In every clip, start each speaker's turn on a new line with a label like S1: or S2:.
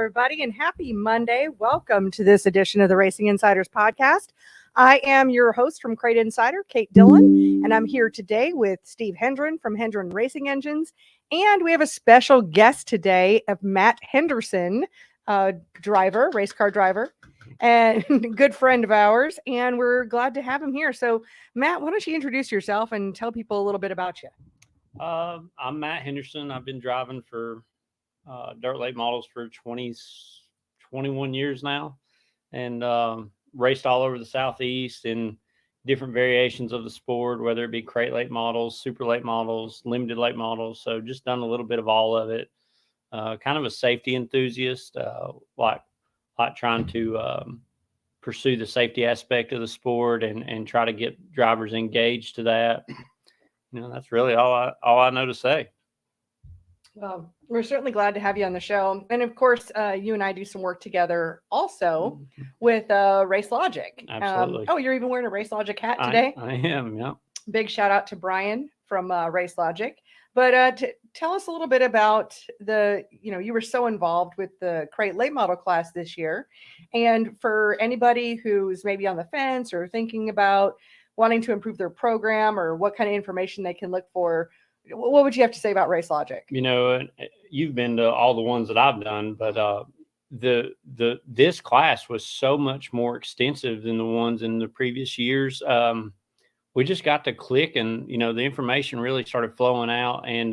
S1: everybody, and happy Monday. Welcome to this edition of the Racing Insiders podcast. I am your host from Crate Insider, Kate Dillon, and I'm here today with Steve Hendren from Hendren Racing Engines. And we have a special guest today of Matt Henderson, race car driver, and good friend of ours. And we're glad to have him here. So, Matt, why don't you introduce yourself and tell people a little bit about you?
S2: I'm Matt Henderson. I've been driving for dirt late models for 21 years now, and raced all over the Southeast in different variations of the sport, whether it be crate late models, super late models, limited late models. So just done a little bit of all of it. Kind of a safety enthusiast, like trying to pursue the safety aspect of the sport and try to get drivers engaged to that. That's really all I know to say.
S1: Well, we're certainly glad to have you on the show. And of course, you and I do some work together also with Race Logic.
S2: Absolutely.
S1: You're even wearing a Race Logic hat today?
S2: I am, yeah.
S1: Big shout out to Brian from Race Logic. But tell us a little bit about you were so involved with the crate late model class this year. And for anybody who's maybe on the fence or thinking about wanting to improve their program or what kind of information they can look for, what would you have to say about Race Logic?
S2: You've been to all the ones that I've done, but this class was so much more extensive than the ones in the previous years. We just got to click, and the information really started flowing out. And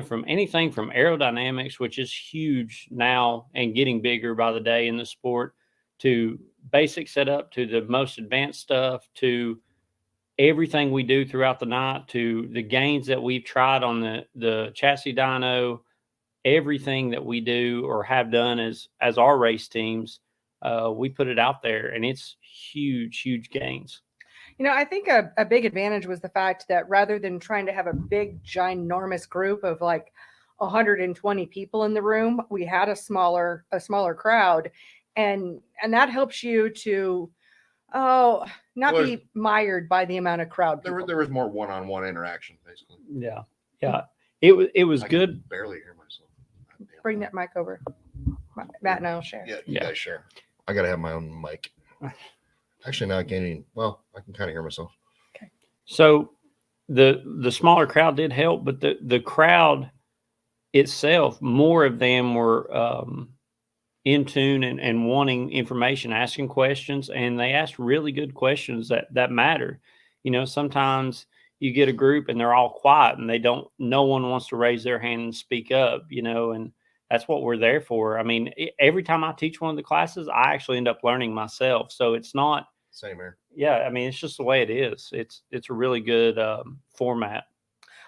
S2: from anything from aerodynamics, which is huge now and getting bigger by the day in the sport, to basic setup, to the most advanced stuff, to everything we do throughout the night, to the gains that we've tried on the chassis dyno, everything that we do or have done as our race teams, we put it out there, and it's huge gains.
S1: I think a big advantage was the fact that rather than trying to have a big, ginormous group of like 120 people in the room, we had a smaller crowd, and that helps you to be mired by the amount of crowd.
S3: There was more one-on-one interaction, basically.
S2: Yeah. It was good.
S3: Can barely hear myself.
S1: Bring that mic over. Matt and I'll share.
S3: Yeah, you guys share. I gotta have my own mic. Actually, now I can't even. Well, I can kind of hear myself.
S1: Okay.
S2: So the smaller crowd did help, but the crowd itself, more of them were in tune and wanting information, asking questions, and they asked really good questions that matter. Sometimes you get a group and they're all quiet and no one wants to raise their hand and speak up, and that's what we're there for. I mean, every time I teach one of the classes, I actually end up learning myself. So it's not
S3: same here.
S2: Yeah. I mean, it's just the way it is. It's a really good format.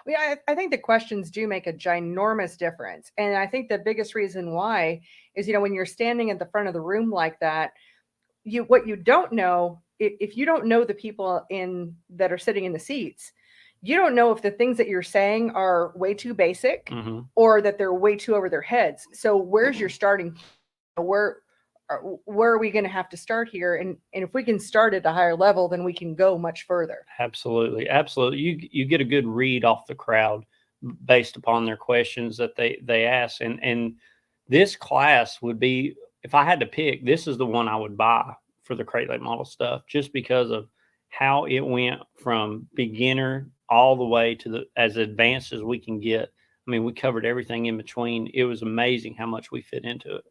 S1: Yeah, I think the questions do make a ginormous difference. And I think the biggest reason why is, when you're standing at the front of the room like that, what you don't know, if you don't know the people that are sitting in the seats, you don't know if the things that you're saying are way too basic or that they're way too over their heads. So where's your starting? Where are we going to have to start here? And if we can start at a higher level, then we can go much further.
S2: Absolutely. You get a good read off the crowd based upon their questions that they ask. And this class would be, if I had to pick, this is the one I would buy for the crate late model stuff, just because of how it went from beginner all the way to as advanced as we can get. I mean, we covered everything in between. It was amazing how much we fit into it.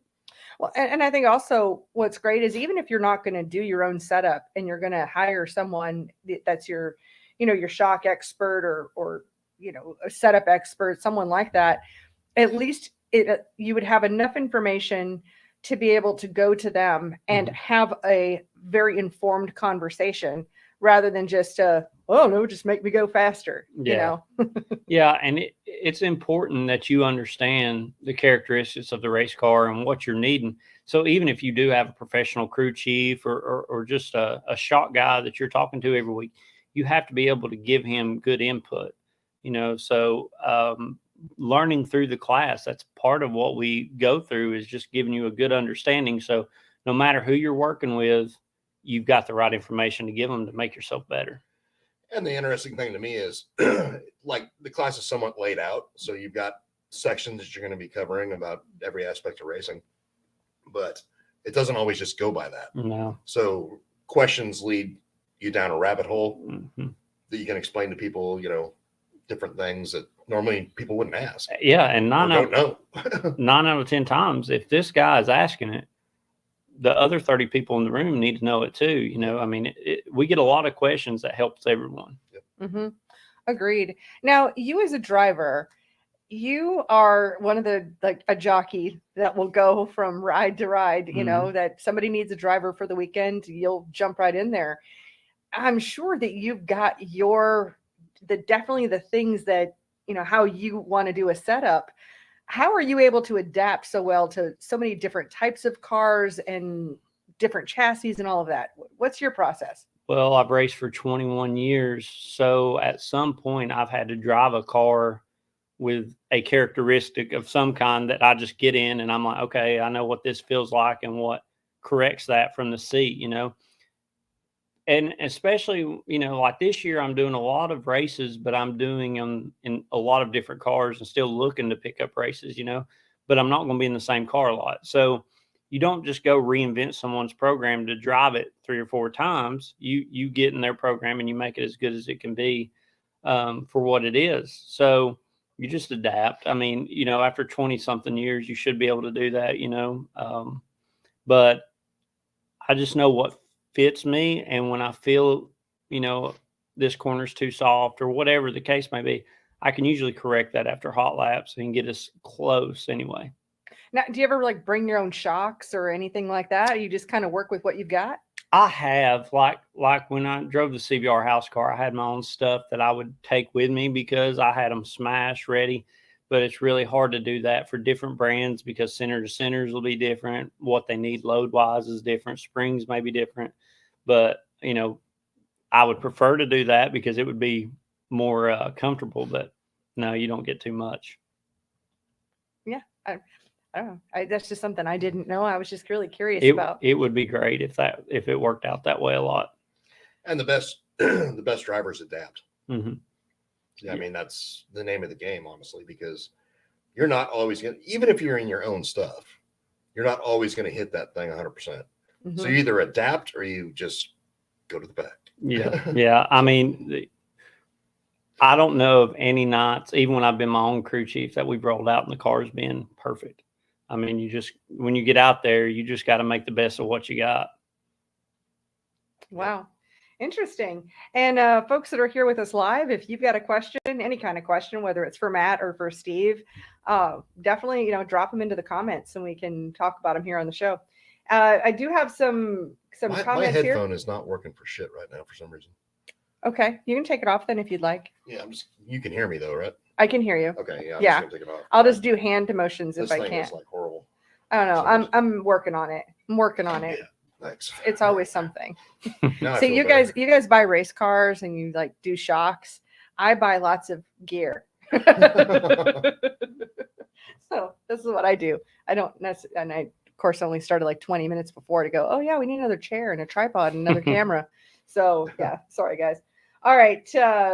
S1: Well, and I think also what's great is, even if you're not going to do your own setup and you're going to hire someone that's your shock expert or a setup expert, someone like that, at least you would have enough information to be able to go to them and have a very informed conversation, rather than just just make me go faster.
S2: Yeah. And it's important that you understand the characteristics of the race car and what you're needing. So even if you do have a professional crew chief or just a shop guy that you're talking to every week, you have to be able to give him good input. So learning through the class, that's part of what we go through, is just giving you a good understanding. So no matter who you're working with, you've got the right information to give them to make yourself better.
S3: And the interesting thing to me is, like, the class is somewhat laid out. So you've got sections that you're going to be covering about every aspect of racing. but it doesn't always just go by that.
S2: No.
S3: So questions lead you down a rabbit hole
S2: Mm-hmm.
S3: that you can explain to people, different things that normally people wouldn't ask.
S2: Yeah, and
S3: don't know.
S2: 9 out of 10 times, if this guy is asking it, the other 30 people in the room need to know it too. I mean, we get a lot of questions that helps everyone.
S1: Mm-hmm. Agreed. Now, you as a driver, you are one of the, like a jockey that will go from ride to ride, that somebody needs a driver for the weekend, you'll jump right in there. I'm sure that you've got definitely the things that, how you want to do a setup. How are you able to adapt so well to so many different types of cars and different chassis and all of that? What's your process?
S2: Well, I've raced for 21 years. So at some point I've had to drive a car with a characteristic of some kind that I just get in and I'm like, okay, I know what this feels like and what corrects that from the seat, And especially, like this year, I'm doing a lot of races, but I'm doing them in a lot of different cars and still looking to pick up races, but I'm not going to be in the same car a lot. So you don't just go reinvent someone's program to drive it 3 or 4 times. You get in their program and you make it as good as it can be for what it is. So you just adapt. I mean, after 20 something years, you should be able to do that, but I just know what fits me. And when I feel, this corner's too soft or whatever the case may be, I can usually correct that after hot laps and get us close anyway.
S1: Now, do you ever bring your own shocks or anything like that? Or you just kind of work with what you've got?
S2: I have, like when I drove the CBR house car, I had my own stuff that I would take with me because I had them smashed ready. But it's really hard to do that for different brands because center to centers will be different. What they need load wise is different. Springs may be different. But, I would prefer to do that because it would be more comfortable. But no, you don't get too much.
S1: Yeah. I don't know. That's just something I didn't know. I was just really curious about.
S2: It would be great if it worked out that way a lot.
S3: And the best drivers adapt.
S2: Mm-hmm.
S3: Yeah, I mean, that's the name of the game, honestly, because you're not always going to, even if you're in your own stuff, you're not always going to hit that thing 100%. Mm-hmm. So you either adapt or you just go to the back.
S2: Yeah. Yeah. I mean, I don't know of any nights, even when I've been my own crew chief, that we've rolled out and the car's been perfect. I mean, when you get out there, you just got to make the best of what you got.
S1: Wow. Interesting. And folks that are here with us live, if you've got a question, any kind of question, whether it's for Matt or for Steve, definitely, drop them into the comments and we can talk about them here on the show. I do have some comments here.
S3: My headphone is not working for shit right now for some reason.
S1: Okay. You can take it off then if you'd like.
S3: Yeah, you can hear me though, right?
S1: I can hear you.
S3: Okay. Yeah.
S1: Yeah.
S3: Just gonna take it off.
S1: I'll just do hand motions if I
S3: This
S1: can.
S3: thing is like horrible.
S1: I don't know. I'm working on it. Yeah.
S3: Thanks.
S1: It's always something.
S3: So
S1: you guys buy race cars and you do shocks. I buy lots of gear. So this is what I do. I don't necessarily, and I of course only started like 20 minutes before to go, oh yeah, we need another chair and a tripod and another camera. So yeah, sorry guys. All right,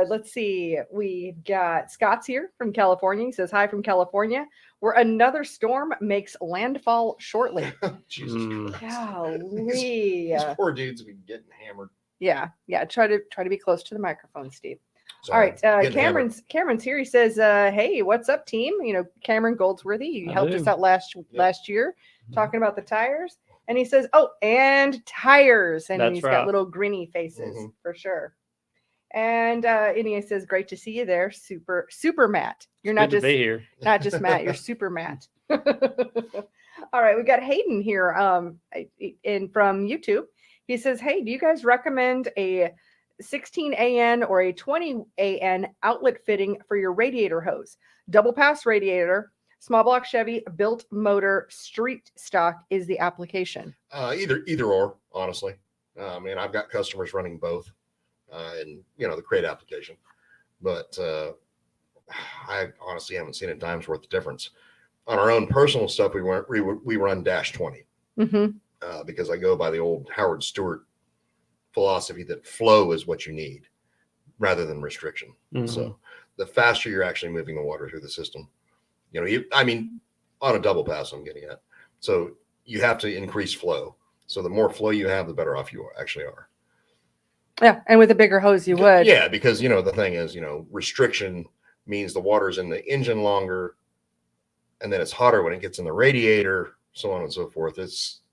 S1: let's see. We've got Scott's here from California. He says, hi from California, where another storm makes landfall shortly.
S3: Jesus Christ.
S1: Golly.
S3: These poor dudes have been getting hammered.
S1: Yeah. Try to be close to the microphone, Steve.
S3: Sorry,
S1: all right. Cameron's here. He says, hey, what's up, team? Cameron Goldsworthy, you helped us out last year talking about the tires. And he says, oh, and tires. And he's got little grinny faces for sure. And he says, great to see you there. Super Matt. You're not just
S2: be here.
S1: Not just Matt, you're super Matt. All right, we got Hayden here and from YouTube. He says, hey, do you guys recommend a 16 AN or a 20 AN outlet fitting for your radiator hose? Double pass radiator, small block Chevy, built motor, street stock is the application.
S3: Either or, honestly. I've got customers running both. And the crate application, but I honestly haven't seen a dime's worth of difference. On our own personal stuff, we run -20 because I go by the old Howard Stewart philosophy that flow is what you need rather than restriction. So the faster you're actually moving the water through the system, on a double pass, I'm getting at. So you have to increase flow. So the more flow you have, the better off you actually are.
S1: Yeah, and with a bigger hose, you would.
S3: Yeah, because the thing is, restriction means the water's in the engine longer, and then it's hotter when it gets in the radiator, so on and so forth.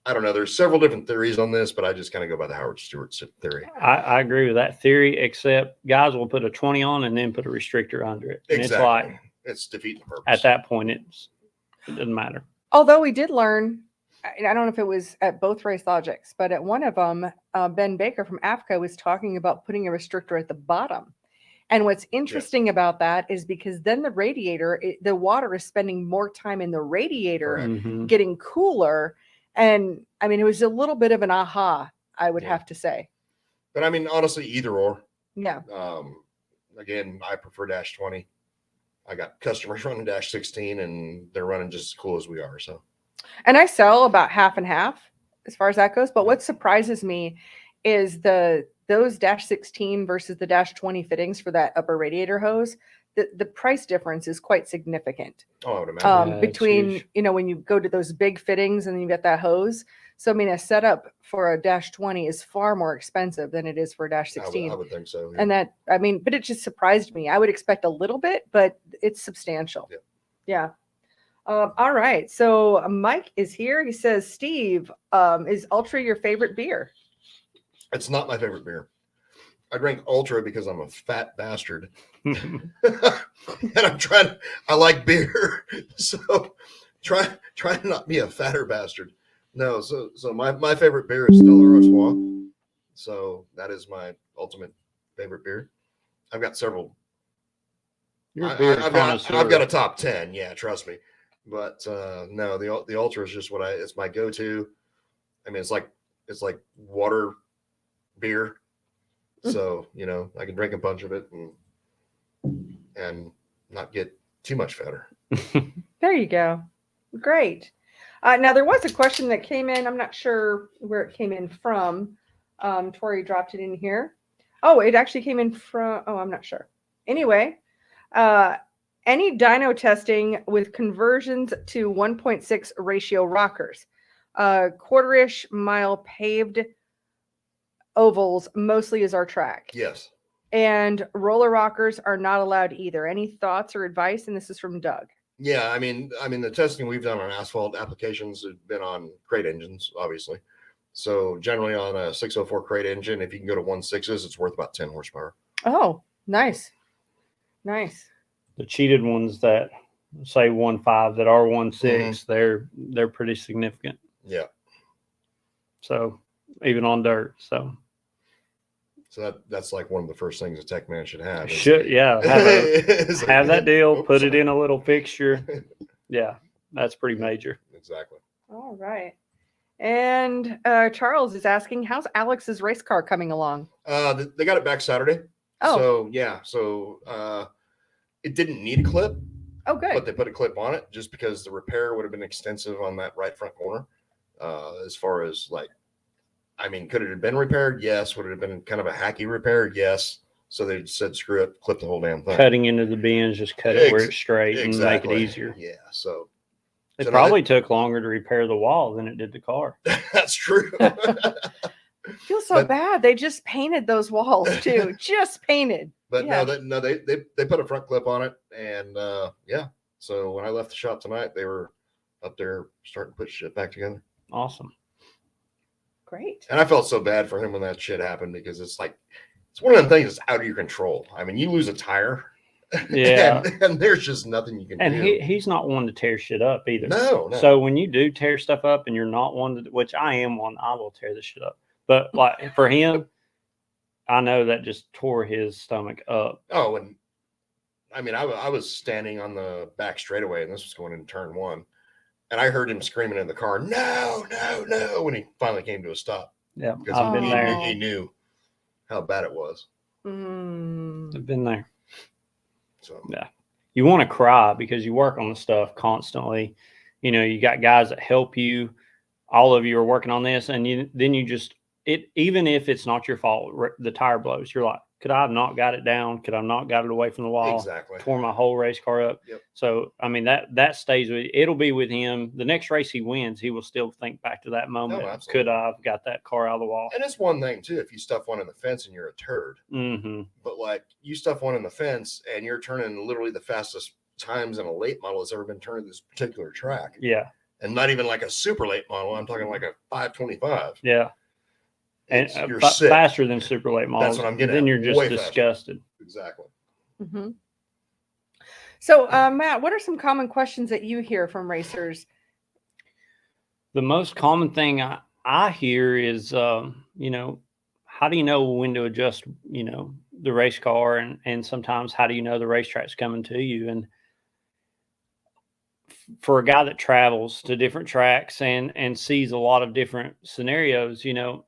S3: I don't know. There's several different theories on this, but I just kind of go by the Howard Stewart theory.
S2: I agree with that theory, except guys will put a 20 on and then put a restrictor under it. And
S3: Exactly.
S2: it's like,
S3: it's defeating the purpose.
S2: at that point, it doesn't matter.
S1: Although we did learn, I don't know if it was at both Race Logics, but at one of them, Ben Baker from AFCO was talking about putting a restrictor at the bottom. And what's interesting about that is because then the radiator, the water is spending more time in the radiator,
S2: Mhm.
S1: getting cooler. And I mean, it was a little bit of an aha, I would have to say.
S3: But I mean, honestly, either or.
S1: Yeah.
S3: Again, I prefer dash 20. I got customers running dash 16 and they're running just as cool as we are. So,
S1: and I sell about half and half as far as that goes. But what surprises me is those dash 16 versus the dash 20 fittings for that upper radiator hose. The price difference is quite significant.
S3: I would imagine.
S1: Between, when you go to those big fittings and you get that hose. So, I mean, a setup for a dash 20 is far more expensive than it is for a dash 16.
S3: I would think so. Yeah.
S1: And but it just surprised me. I would expect a little bit, but it's substantial. Yeah. All right. So Mike is here. He says, Steve, is Ultra your favorite beer?
S3: It's not my favorite beer. I drink Ultra because I'm a fat bastard. And I like beer. So try to not be a fatter bastard. No, so my favorite beer is Stella Artois. So that is my ultimate favorite beer. I've got several. I've got a top 10. Yeah, trust me. But no, the Ultra is just it's my go-to. I mean, it's like water beer. So, I can drink a bunch of it and not get too much fatter.
S1: There you go. Great. Now, there was a question that came in. I'm not sure where it came in from. Tori dropped it in here. Oh, it actually came in from, I'm not sure. Anyway, any dyno testing with conversions to 1.6 ratio rockers, quarter-ish mile paved ovals mostly is our track.
S3: Yes.
S1: And roller rockers are not allowed either. Any thoughts or advice? And this is from Doug.
S3: Yeah, I mean, the testing we've done on asphalt applications has been on crate engines, obviously. So generally on a 604 crate engine, if you can go to 1.6s, it's worth about 10 horsepower.
S1: Oh, nice. Nice.
S2: The cheated ones that say 1.5 that are 1.6, they're pretty significant.
S3: Yeah.
S2: So even on dirt. So
S3: that's like one of the first things a tech man should have.
S2: Have that deal, put it in a little fixture. Yeah, that's pretty major.
S3: Exactly.
S1: All right. And Charles is asking, how's Alex's race car coming along?
S3: They got it back Saturday.
S1: Oh.
S3: So yeah. So it didn't need a clip.
S1: Oh, good.
S3: But they put a clip on it just because the repair would have been extensive on that right front corner. As far as could it have been repaired? Yes. Would it have been kind of a hacky repair? Yes. So they said, screw it, clip the whole damn thing.
S2: Cutting into the bins, just cut it where it's straight and make it easier.
S3: Yeah. So
S2: it probably took longer to repair the wall than it did the car.
S3: That's true.
S1: I feel so bad. They just painted those walls too. Just painted.
S3: But they put a front clip on it, and So when I left the shop tonight, they were up there starting to put shit back together.
S2: Awesome.
S1: Great.
S3: And I felt so bad for him when that shit happened because it's one of the things that's out of your control. I mean, you lose a tire.
S2: Yeah.
S3: and there's just nothing you can do.
S2: And he's not one to tear shit up either.
S3: No.
S2: So when you do tear stuff up and you're not one which I am one, I will tear this shit up. But for him, I know that just tore his stomach up.
S3: Oh, and I mean, I was standing on the back straightaway, and this was going into turn 1. And I heard him screaming in the car, no, when he finally came to a stop.
S2: Yeah,
S3: because
S2: I've been there.
S3: He knew how bad it was.
S2: I've been there.
S3: So
S2: yeah, you want to cry because you work on the stuff constantly. You got guys that help you. All of you are working on this, and then you just even if it's not your fault, the tire blows. You're like, Could I have not got it down? Could I have not got it away from the wall?
S3: Exactly.
S2: Tore my whole race car up.
S3: Yep.
S2: So, I mean, that stays with, it'll be with him. The next race he wins, he will still think back to that moment.
S3: absolutely.
S2: Could I have got that car out of the wall?
S3: And it's one thing too, if you stuff one in the fence and you're a turd, but like you stuff one in the fence and you're turning literally the fastest times in a late model that's ever been turned this particular track.
S2: Yeah.
S3: And not even like a super late model. I'm talking like a 525.
S2: Yeah. And
S3: you're sick.
S2: Faster than super late models.
S3: That's what I'm getting
S2: Then
S3: at.
S2: you're just
S3: Way
S2: disgusted.
S3: Faster. Exactly.
S1: Mm-hmm. So, Matt, what are some common questions that you hear from racers?
S2: The most common thing I hear is, you know, how do you know when to adjust, you know, the race car, and sometimes how do you know the racetrack's coming to you? And for a guy that travels to different tracks and sees a lot of different scenarios, you know,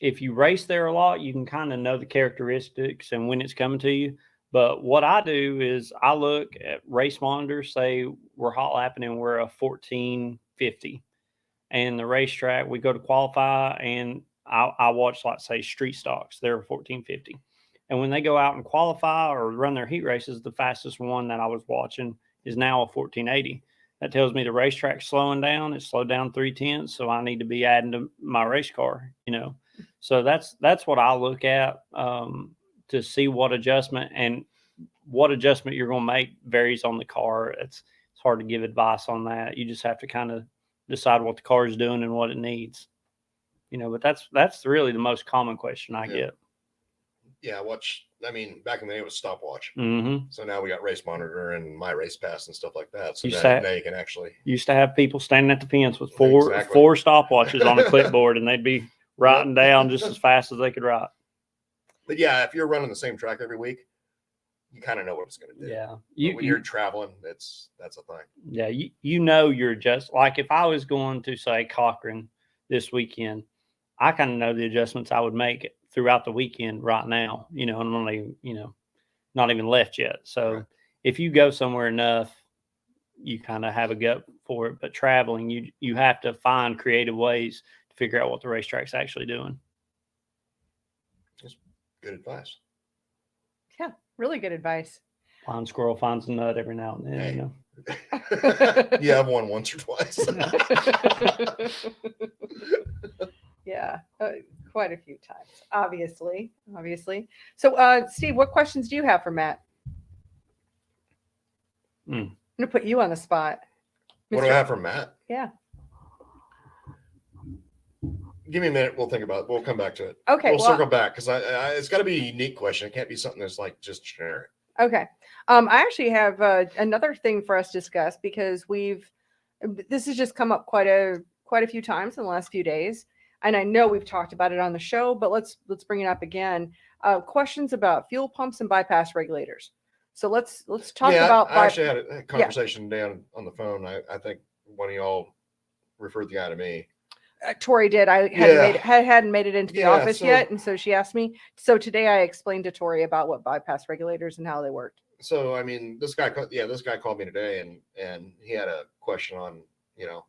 S2: if you race there a lot, you can kind of know the characteristics and when it's coming to you. But what I do is I look at race monitors, say we're hot lapping and we're a 1450. And the racetrack, we go to qualify, and I watch, like, say, street stocks. They're a 1450. And when they go out and qualify or run their heat races, the fastest one that I was watching is now a 1480. That tells me the racetrack's slowing down. It's slowed down 0.3, so I need to be adding to my race car, you know. So that's what I look at to see what adjustment, and what adjustment you're going to make varies on the car. It's hard to give advice on that. You just have to kind of decide what the car is doing and what it needs, you know. But that's really the most common question I get.
S3: Yeah, I mean, back in the day it was stopwatch.
S2: Mm-hmm.
S3: So now we got race monitor and my race pass and stuff like that. So now you can actually.
S2: Used to have people standing at the fence with four stopwatches on a clipboard, and they'd be writing down just as fast as they could write.
S3: But yeah, if you're running the same track every week, you kind of know what it's going to do.
S2: Yeah.
S3: When you're traveling, that's a thing.
S2: Yeah. You know, you're just like, if I was going to, say, Cochrane this weekend, I kind of know the adjustments I would make throughout the weekend right now, you know, and I'm only, you know, not even left yet. So if you go somewhere enough, you kind of have a gut for it. But traveling, you have to find creative ways to figure out what the racetrack's actually doing.
S3: That's good advice.
S1: Yeah, really good advice.
S2: Blind squirrel finds a nut every now and then, you know.
S3: Yeah, I've won once or twice.
S1: Yeah, quite a few times, obviously. So, Steve, what questions do you have for Matt? I'm going to put you on the spot.
S3: What do I have for Matt?
S1: Yeah.
S3: Give me a minute. We'll think about it. We'll come back to it.
S1: Okay.
S3: We'll circle back, because it's got to be a unique question. It can't be something that's like just generic.
S1: Okay. I actually have another thing for us to discuss, because this has just come up quite a few times in the last few days. And I know we've talked about it on the show, but let's bring it up again. Questions about fuel pumps and bypass regulators. So let's talk about.
S3: I actually had a conversation down on the phone. I think one of y'all referred the guy to me.
S1: Tori did. I hadn't made it into the office yet, and so she asked me. So today I explained to Tori about what bypass regulators and how they worked.
S3: So I mean, this guy called me today, and he had a question on, you know,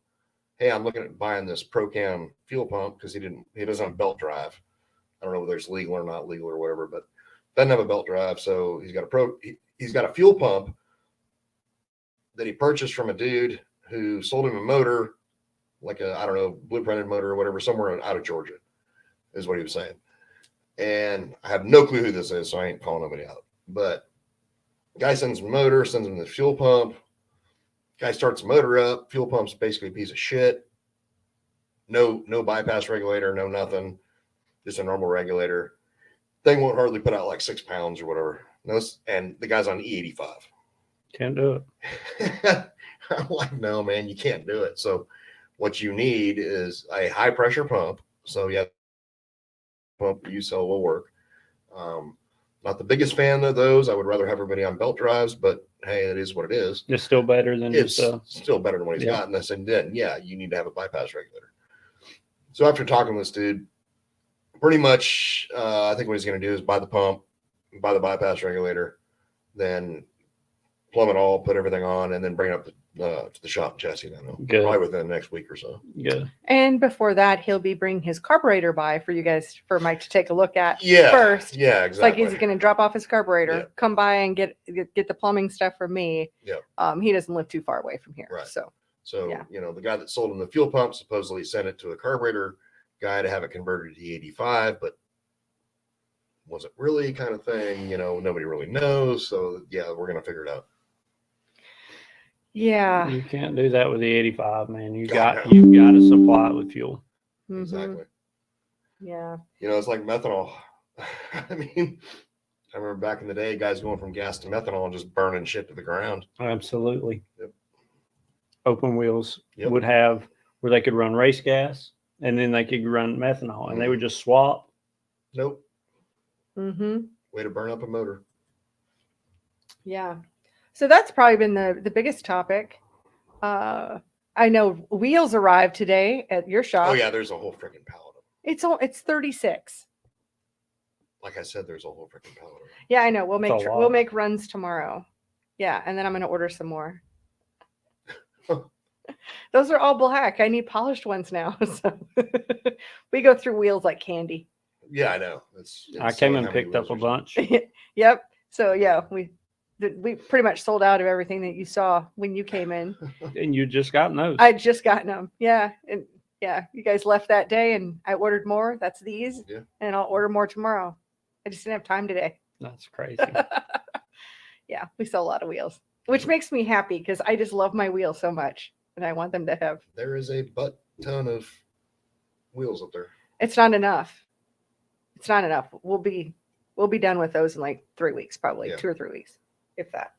S3: hey, I'm looking at buying this ProCam fuel pump, because he doesn't have a belt drive. I don't know whether it's legal or not legal or whatever, but doesn't have a belt drive. So he's got a fuel pump that he purchased from a dude who sold him a motor, like a, I don't know, blueprinted motor or whatever, somewhere out of Georgia, is what he was saying. And I have no clue who this is, so I ain't calling nobody out. But guy sends him a motor, sends him the fuel pump. Guy starts the motor up. Fuel pump's basically a piece of shit. No bypass regulator, no nothing. Just a normal regulator. Thing won't hardly put out like 6 pounds or whatever. And the guy's on E85.
S2: Can't do it.
S3: I'm like, no, man, you can't do it. So what you need is a high pressure pump. So yeah, pump you sell will work. Not the biggest fan of those. I would rather have everybody on belt drives, but hey, it is what it is.
S2: It's still better than
S3: still better than what he's got. And I said, then you need to have a bypass regulator. So after talking to this dude, pretty much, I think what he's going to do is buy the pump, buy the bypass regulator, then plumb it all, put everything on, and then bring it up to the shop chassis dyno.
S2: Good.
S3: Probably within the next week or so.
S2: Good.
S1: And before that, he'll be bringing his carburetor by for you guys, for Mike to take a look at
S3: Yeah.
S1: first.
S3: Yeah,
S1: It's like
S3: exactly.
S1: he's going to drop off his carburetor,
S3: Yeah.
S1: come by and get the plumbing stuff from me.
S3: Yeah.
S1: He doesn't live too far away from here.
S3: Right.
S1: So
S3: So, the guy that sold him the fuel pump supposedly sent it to a carburetor guy to have it converted to E85, but was it really kind of thing? Nobody really knows. So, yeah, we're going to figure it out.
S1: yeah.
S2: You can't do that with the 85, man. You
S3: God,
S2: got
S3: no.
S2: you got to supply it with fuel.
S1: Mhm.
S3: Exactly.
S1: Yeah.
S3: It's like methanol. I mean, I remember back in the day, guys going from gas to methanol and just burning shit to the ground.
S2: Absolutely.
S3: Yep.
S2: Open wheels
S3: Yep.
S2: would have where they could run race gas and then they could run methanol and they would just swap.
S3: Nope.
S1: Mm-hmm.
S3: Way to burn up a motor.
S1: Yeah. So that's probably been the biggest topic. I know wheels arrived today at your shop.
S3: Oh, yeah, there's a whole freaking pallet of them.
S1: It's 36.
S3: Like I said, there's a whole freaking pallet of them.
S1: Yeah, I know. We'll
S2: That's a
S1: we'll
S2: lot.
S1: make runs tomorrow. Yeah, and then I'm going to order some more. Those are all black. I need polished ones now. So we go through wheels like candy.
S3: Yeah, I know.
S2: I came and picked up a bunch.
S1: Yep. So yeah, we pretty much sold out of everything that you saw when you came in.
S2: And you just got those.
S1: I'd just gotten them. Yeah. And yeah, you guys left that day and I ordered more. That's these.
S3: Yeah.
S1: And I'll order more tomorrow. I just didn't have time today.
S2: That's crazy.
S1: Yeah, we sell a lot of wheels, which makes me happy because I just love my wheels so much and I want them to have.
S3: There is a butt ton of wheels up there.
S1: It's not enough. It's not enough. We'll be done with those in like 3 weeks, probably.
S3: Yeah.
S1: 2 or 3 weeks, if that.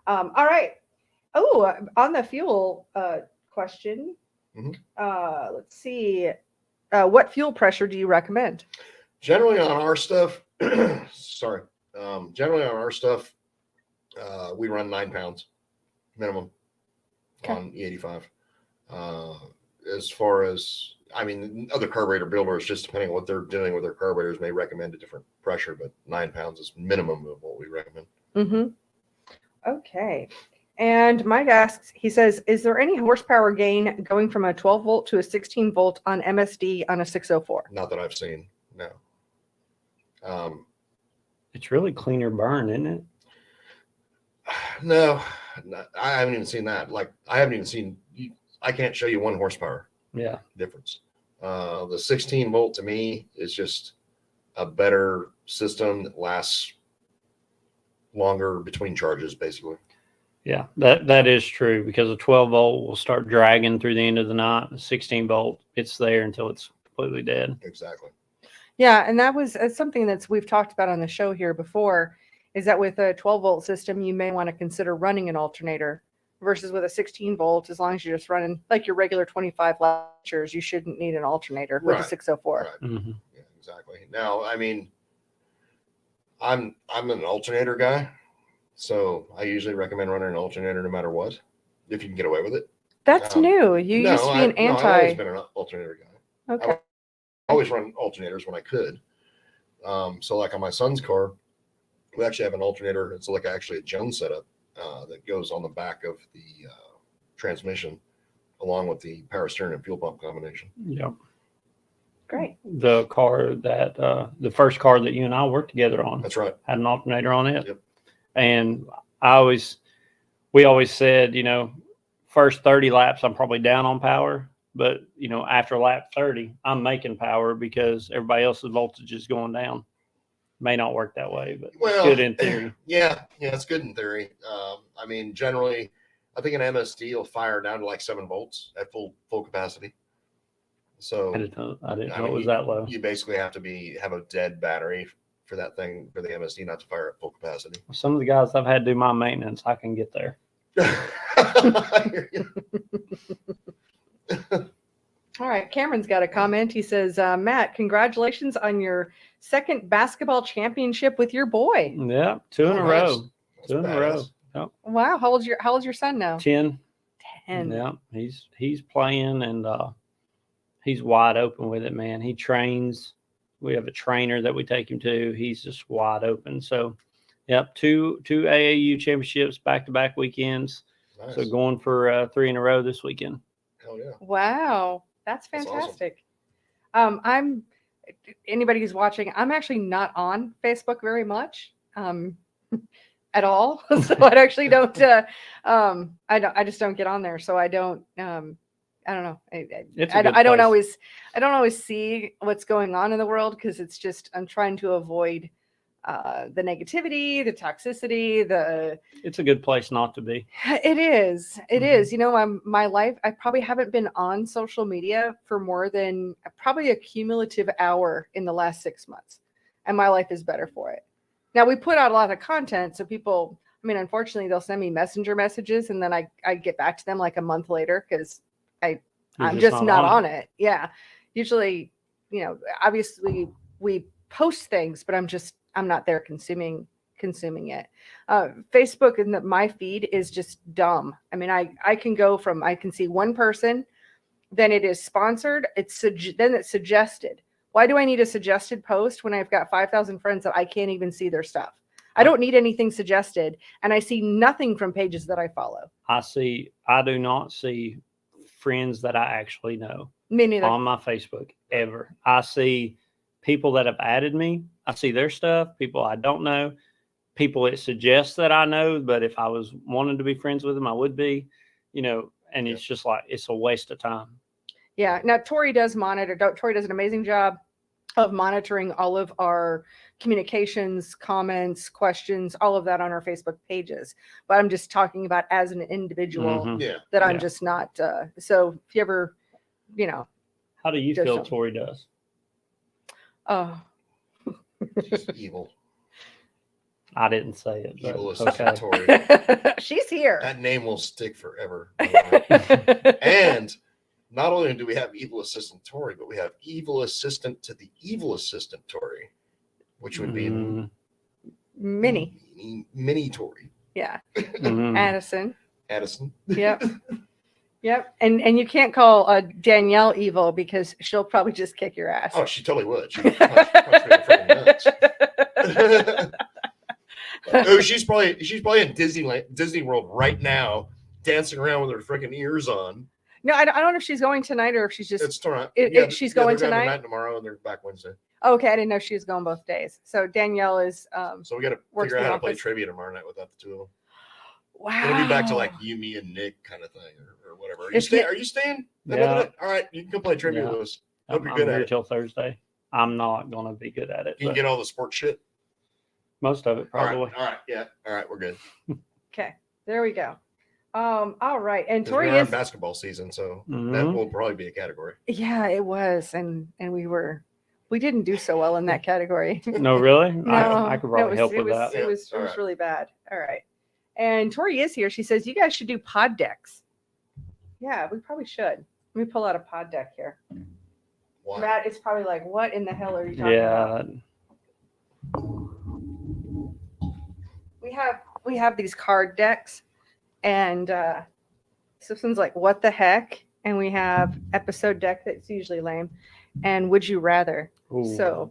S1: All right. Oh, on the fuel question, let's see. What fuel pressure do you recommend?
S3: Generally on our stuff, generally on our stuff, we run 9 pounds minimum on E85. As far as, other carburetor builders, just depending on what they're doing with their carburetors, may recommend a different pressure, but 9 pounds is minimum of what we recommend.
S1: Mm-hmm. Okay. And Mike asks, he says, is there any horsepower gain going from a 12 volt to a 16 volt on MSD on a 604?
S3: Not that I've seen, no.
S2: It's really cleaner burn, isn't it?
S3: No, I haven't even seen that. Like, I can't show you 1 horsepower difference. The 16 volt to me is just a better system that lasts longer between charges, basically.
S2: Yeah, that is true because a 12 volt will start dragging through the end of the night. A 16 volt, it's there until it's completely dead.
S3: Exactly.
S1: Yeah, and that was something we've talked about on the show here before, is that with a 12 volt system, you may want to consider running an alternator versus with a 16 volt. As long as you're just running like your regular 25 latchers, you shouldn't need an alternator with a 604.
S3: Right. Mm-hmm. Yeah, exactly. Now, I'm an alternator guy, so I usually recommend running an alternator no matter what, if you can get away with it.
S1: That's new. You used to be an anti.
S3: I've always been an alternator guy.
S1: Okay.
S3: I always run alternators when I could. So like on my son's car, we actually have an alternator. It's like actually a Jones setup that goes on the back of the transmission, along with the power steering and fuel pump combination.
S2: Yep.
S1: Great.
S2: The car that the first car that you and I worked together on.
S3: That's right.
S2: Had an alternator on it.
S3: Yep.
S2: And we always said, first 30 laps, I'm probably down on power. But, after lap 30, I'm making power because everybody else's voltage is going down. May not work that way, but it's good in theory.
S3: Yeah, it's good in theory. Generally, I think an MSD will fire down to like 7 volts at full capacity. So
S2: I didn't know it was that low.
S3: You basically have to have a dead battery for that thing, for the MSD not to fire at full capacity.
S2: Some of the guys I've had do my maintenance, I can get there.
S1: All right. Cameron's got a comment. He says, Matt, congratulations on your 2nd basketball championship with your boy.
S2: Yeah. 2 in a row. 2 in a row. Yep.
S1: Wow. How old's your son now?
S2: 10.
S1: 10.
S2: Yeah. He's playing and he's wide open with it, man. He trains. We have a trainer that we take him to. He's just wide open. So, yep. 2 AAU championships, back-to-back weekends.
S3: Nice.
S2: So going for 3 in a row this weekend.
S3: Hell yeah.
S1: Wow, that's
S3: That's awesome.
S1: fantastic. Anybody who's watching, I'm actually not on Facebook very much at all. So I actually don't. I just don't get on there. So I don't. I don't know. I don't always see what's going on in the world because it's just I'm trying to avoid the negativity, the toxicity,
S2: It's a good place not to be.
S1: It is. You know, my life, I probably haven't been on social media for more than probably a cumulative hour in the last 6 months. And my life is better for it. Now we put out a lot of content. So people, I mean, unfortunately they'll send me messenger messages and then I get back to them like a month later because I'm just not on it. Yeah. Usually, you know, obviously we post things, but I'm not there consuming it. Facebook and my feed is just dumb. I mean, I can see one person, then it is sponsored. Then it's suggested. Why do I need a suggested post when I've got 5,000 friends that I can't even see their stuff? I don't need anything suggested, and I see nothing from pages that I follow.
S2: I do not see friends that I actually know.
S1: Me neither.
S2: On my Facebook ever. I see people that have added me. I see their stuff. People I don't know. People it suggests that I know, but if I was wanting to be friends with them, I would be, you know, and it's just like, it's a waste of time.
S1: Yeah. Now, Tori does monitor. Tori does an amazing job of monitoring all of our communications, comments, questions, all of that on our Facebook pages. But I'm just talking about as an individual that I'm just not. So if you ever, you know.
S2: How do you feel Tori does?
S1: Oh.
S3: She's evil.
S2: I didn't say it.
S3: Evil
S2: okay.
S3: Tori.
S1: She's here.
S3: That name will stick forever. And not only do we have evil assistant Tori, but we have evil assistant to the evil assistant Tori, which would be mini Tori.
S1: Yeah.
S2: Mm-hmm.
S3: Addison.
S1: Yep. Yep. And you can't call Danielle evil because she'll probably just kick your ass.
S3: Oh, she totally would. She would punch me in the nuts. Oh, she's probably in Disney World right now, dancing around with her freaking ears on.
S1: No, I don't know if she's going tonight or if she's just.
S3: It's tonight.
S1: She's going tonight.
S3: Tonight, tomorrow, and they're back Wednesday.
S1: Okay, I didn't know she was going both days. So Danielle is.
S3: So we got to figure out how to play trivia tomorrow night without the two of them.
S1: Wow.
S3: It'll be back to like you, me, and Nick kind of thing, or whatever. Are you staying?
S2: Yeah.
S3: All right, you can come play trivia with us.
S2: Hope you're good at it till Thursday. I'm not going to be good at it.
S3: You can get all the sports shit.
S2: Most of it, probably.
S3: All right, yeah. All right, we're good.
S1: Okay, there we go. All right, and Tori
S3: we're
S1: is
S3: in basketball season, so that will probably be a category.
S1: Yeah, it was, and we didn't do so well in that category.
S2: No, really?
S1: No,
S2: I could probably help with that.
S1: It was really bad. All right, and Tori is here. She says you guys should do pod decks. Yeah, we probably should. Let me pull out a pod deck here.
S3: Why?
S1: Matt, it's probably like, what in the hell are you talking about? We have these card decks, and so this one's like, what the heck? And we have episode deck that's usually lame, and would you rather? Ooh. So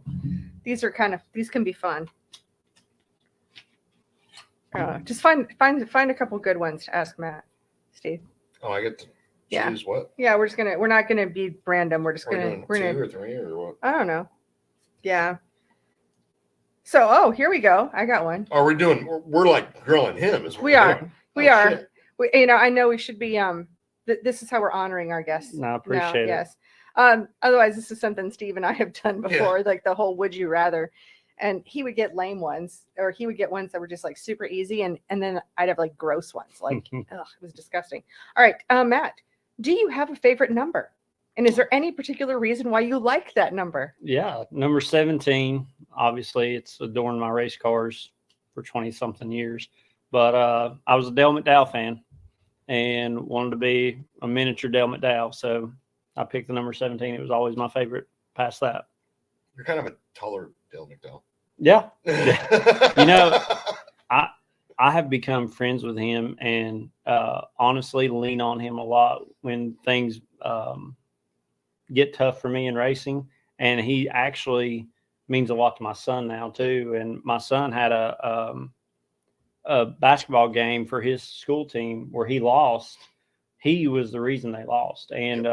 S1: these can be fun. Just find a couple good ones to ask Matt, Steve.
S3: Oh, I get to choose what?
S1: Yeah, we're not gonna be random. We're gonna
S3: 2 or 3 or what?
S1: I don't know. Yeah. So, here we go. I got one.
S3: Are we doing? We're like grilling him as well.
S1: We are. We are. I know we should be. This is how we're honoring our guests.
S2: No, I appreciate it.
S1: Yes. Otherwise, this is something Steve and I have done before, like the whole "would you rather," and he would get lame ones, or he would get ones that were just like super easy, and then I'd have like gross ones, like ugh, it was disgusting. All right, Matt, do you have a favorite number? And is there any particular reason why you like that number?
S2: Yeah, number 17. Obviously, it's adorned my race cars for 20-something years. But I was a Dale McDowell fan and wanted to be a miniature Dale McDowell. So I picked the number 17. It was always my favorite past that.
S3: You're kind of a taller Dale McDowell.
S2: Yeah. You know, I have become friends with him and honestly lean on him a lot when things get tough for me in racing. And he actually means a lot to my son now too. And my son had a basketball game for his school team where he lost. He was the reason they lost. And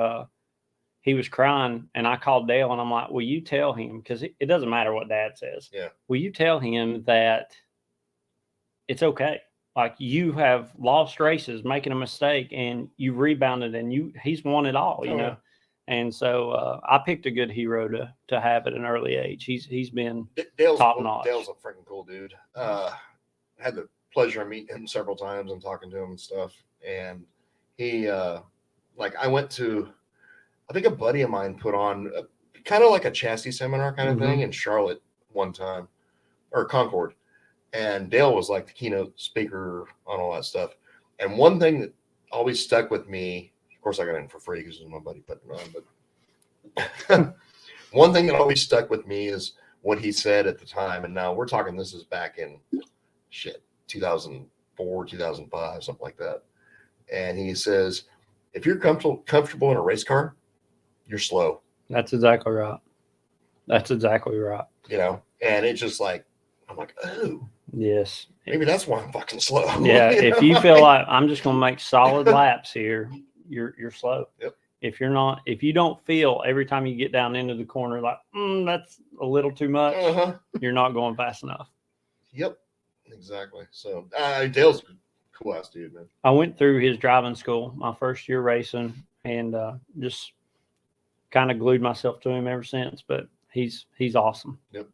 S2: he was crying. And I called Dale and I'm like, will you tell him? Because it doesn't matter what Dad says.
S3: Yeah.
S2: Will you tell him that it's okay? Like, you have lost races, making a mistake, and you rebounded, and he's won it all, you know?
S3: Yeah.
S2: And so I picked a good hero to have at an early age. He's been
S3: Dale's
S2: top notch.
S3: Dale's a freaking cool dude. Had the pleasure of meeting him several times and talking to him and stuff. And he, like, I went to, I think a buddy of mine put on kind of like a chassis seminar kind of thing in Charlotte one time, or Concord. And Dale was like the keynote speaker on all that stuff. And one thing that always stuck with me, of course I got in for free because it was my buddy putting it on, but one thing that always stuck with me is what he said at the time. And now we're talking, this is back in 2004, 2005, something like that. And he says, if you're comfortable in a race car, you're slow.
S2: That's exactly right. That's exactly right.
S3: You know, and it's just like, I'm like, oh,
S2: yes.
S3: Maybe that's why I'm fucking slow.
S2: Yeah. If you feel like I'm just going to make solid laps here, you're slow.
S3: Yep.
S2: If you don't feel every time you get down into the corner, like, that's a little too much, you're not going fast enough.
S3: Yep. Exactly. So Dale's a cool ass dude, man.
S2: I went through his driving school my first year racing and just kind of glued myself to him ever since, but he's awesome.
S3: Yep.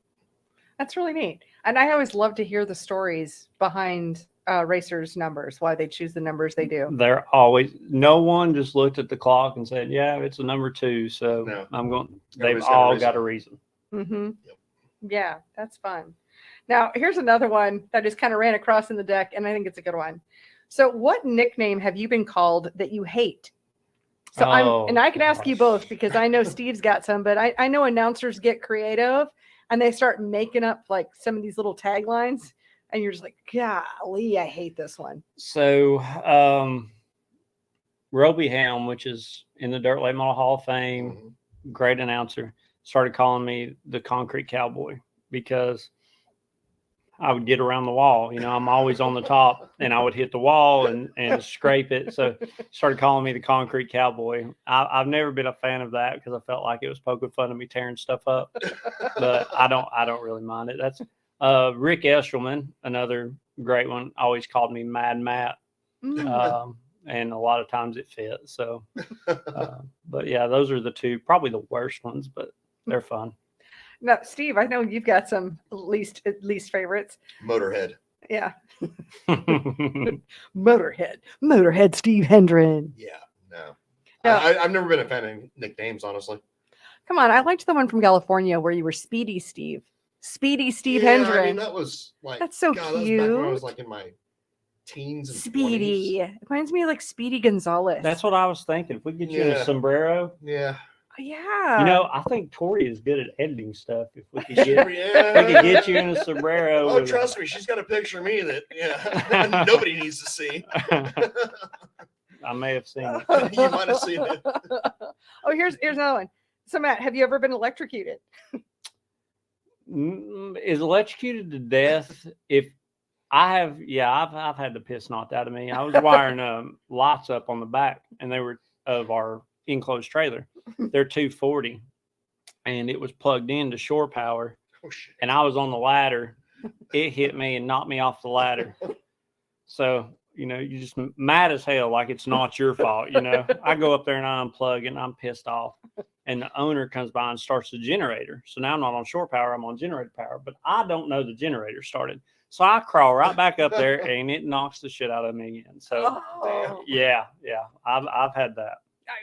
S1: That's really neat. And I always love to hear the stories behind racers' numbers, why they choose the numbers they do.
S2: They're always, no one just looked at the clock and said, yeah, it's a number 2. So no. They've all got a reason.
S1: Mm-hmm. Yep. Yeah, that's fun. Now, here's another one that just kind of ran across in the deck, and I think it's a good one. So what nickname have you been called that you hate? So I can ask you both because I know Steve's got some, but I know announcers get creative and they start making up like some of these little taglines and you're just like, golly, I hate this one.
S2: So Roby Helm, which is in the Dirt Late Model Hall of Fame, great announcer, started calling me the Concrete Cowboy because I would get around the wall. You know, I'm always on the top and I would hit the wall and scrape it. So started calling me the Concrete Cowboy. I've never been a fan of that because I felt like it was poking fun of me tearing stuff up, but I don't really mind it. That's Rick Eshelman, another great one, always called me Mad Matt. And a lot of times it fits. So, but yeah, those are the two, probably the worst ones, but they're fun.
S1: Now, Steve, I know you've got some least favorites.
S3: Motorhead.
S1: Yeah. Motorhead Steve Hendren.
S3: Yeah, no. I've never been a fan of nicknames, honestly.
S1: Come on, I liked the one from California where you were Speedy Steve. Speedy Steve Hendren.
S3: I mean, that was like,
S1: that's so cute.
S3: That was back when I was like in my teens and
S1: Speedy. 20s. It reminds me of like Speedy Gonzalez.
S2: That's what I was thinking. If we get you in a sombrero.
S3: Yeah.
S1: Yeah.
S2: You know, I think Tori is good at editing stuff. If we could get, we could get you in a sombrero.
S3: Oh, trust me, she's got a picture of me that nobody needs to see.
S2: I may have seen it.
S3: You might have seen it.
S1: Oh, here's another one. So Matt, have you ever been electrocuted?
S2: Is electrocuted to death? If I have, I've had the piss knocked out of me. I was wiring lights up on the back, and they were of our enclosed trailer. They're 240, and it was plugged into shore power.
S3: Oh, shit.
S2: And I was on the ladder. It hit me and knocked me off the ladder. So, you know, you just mad as hell, like it's not your fault. You know, I go up there and I unplug it and I'm pissed off. And the owner comes by and starts the generator. So now I'm not on shore power, I'm on generator power, but I don't know the generator started. So I crawl right back up there and it knocks the shit out of me again. So yeah, I've had that.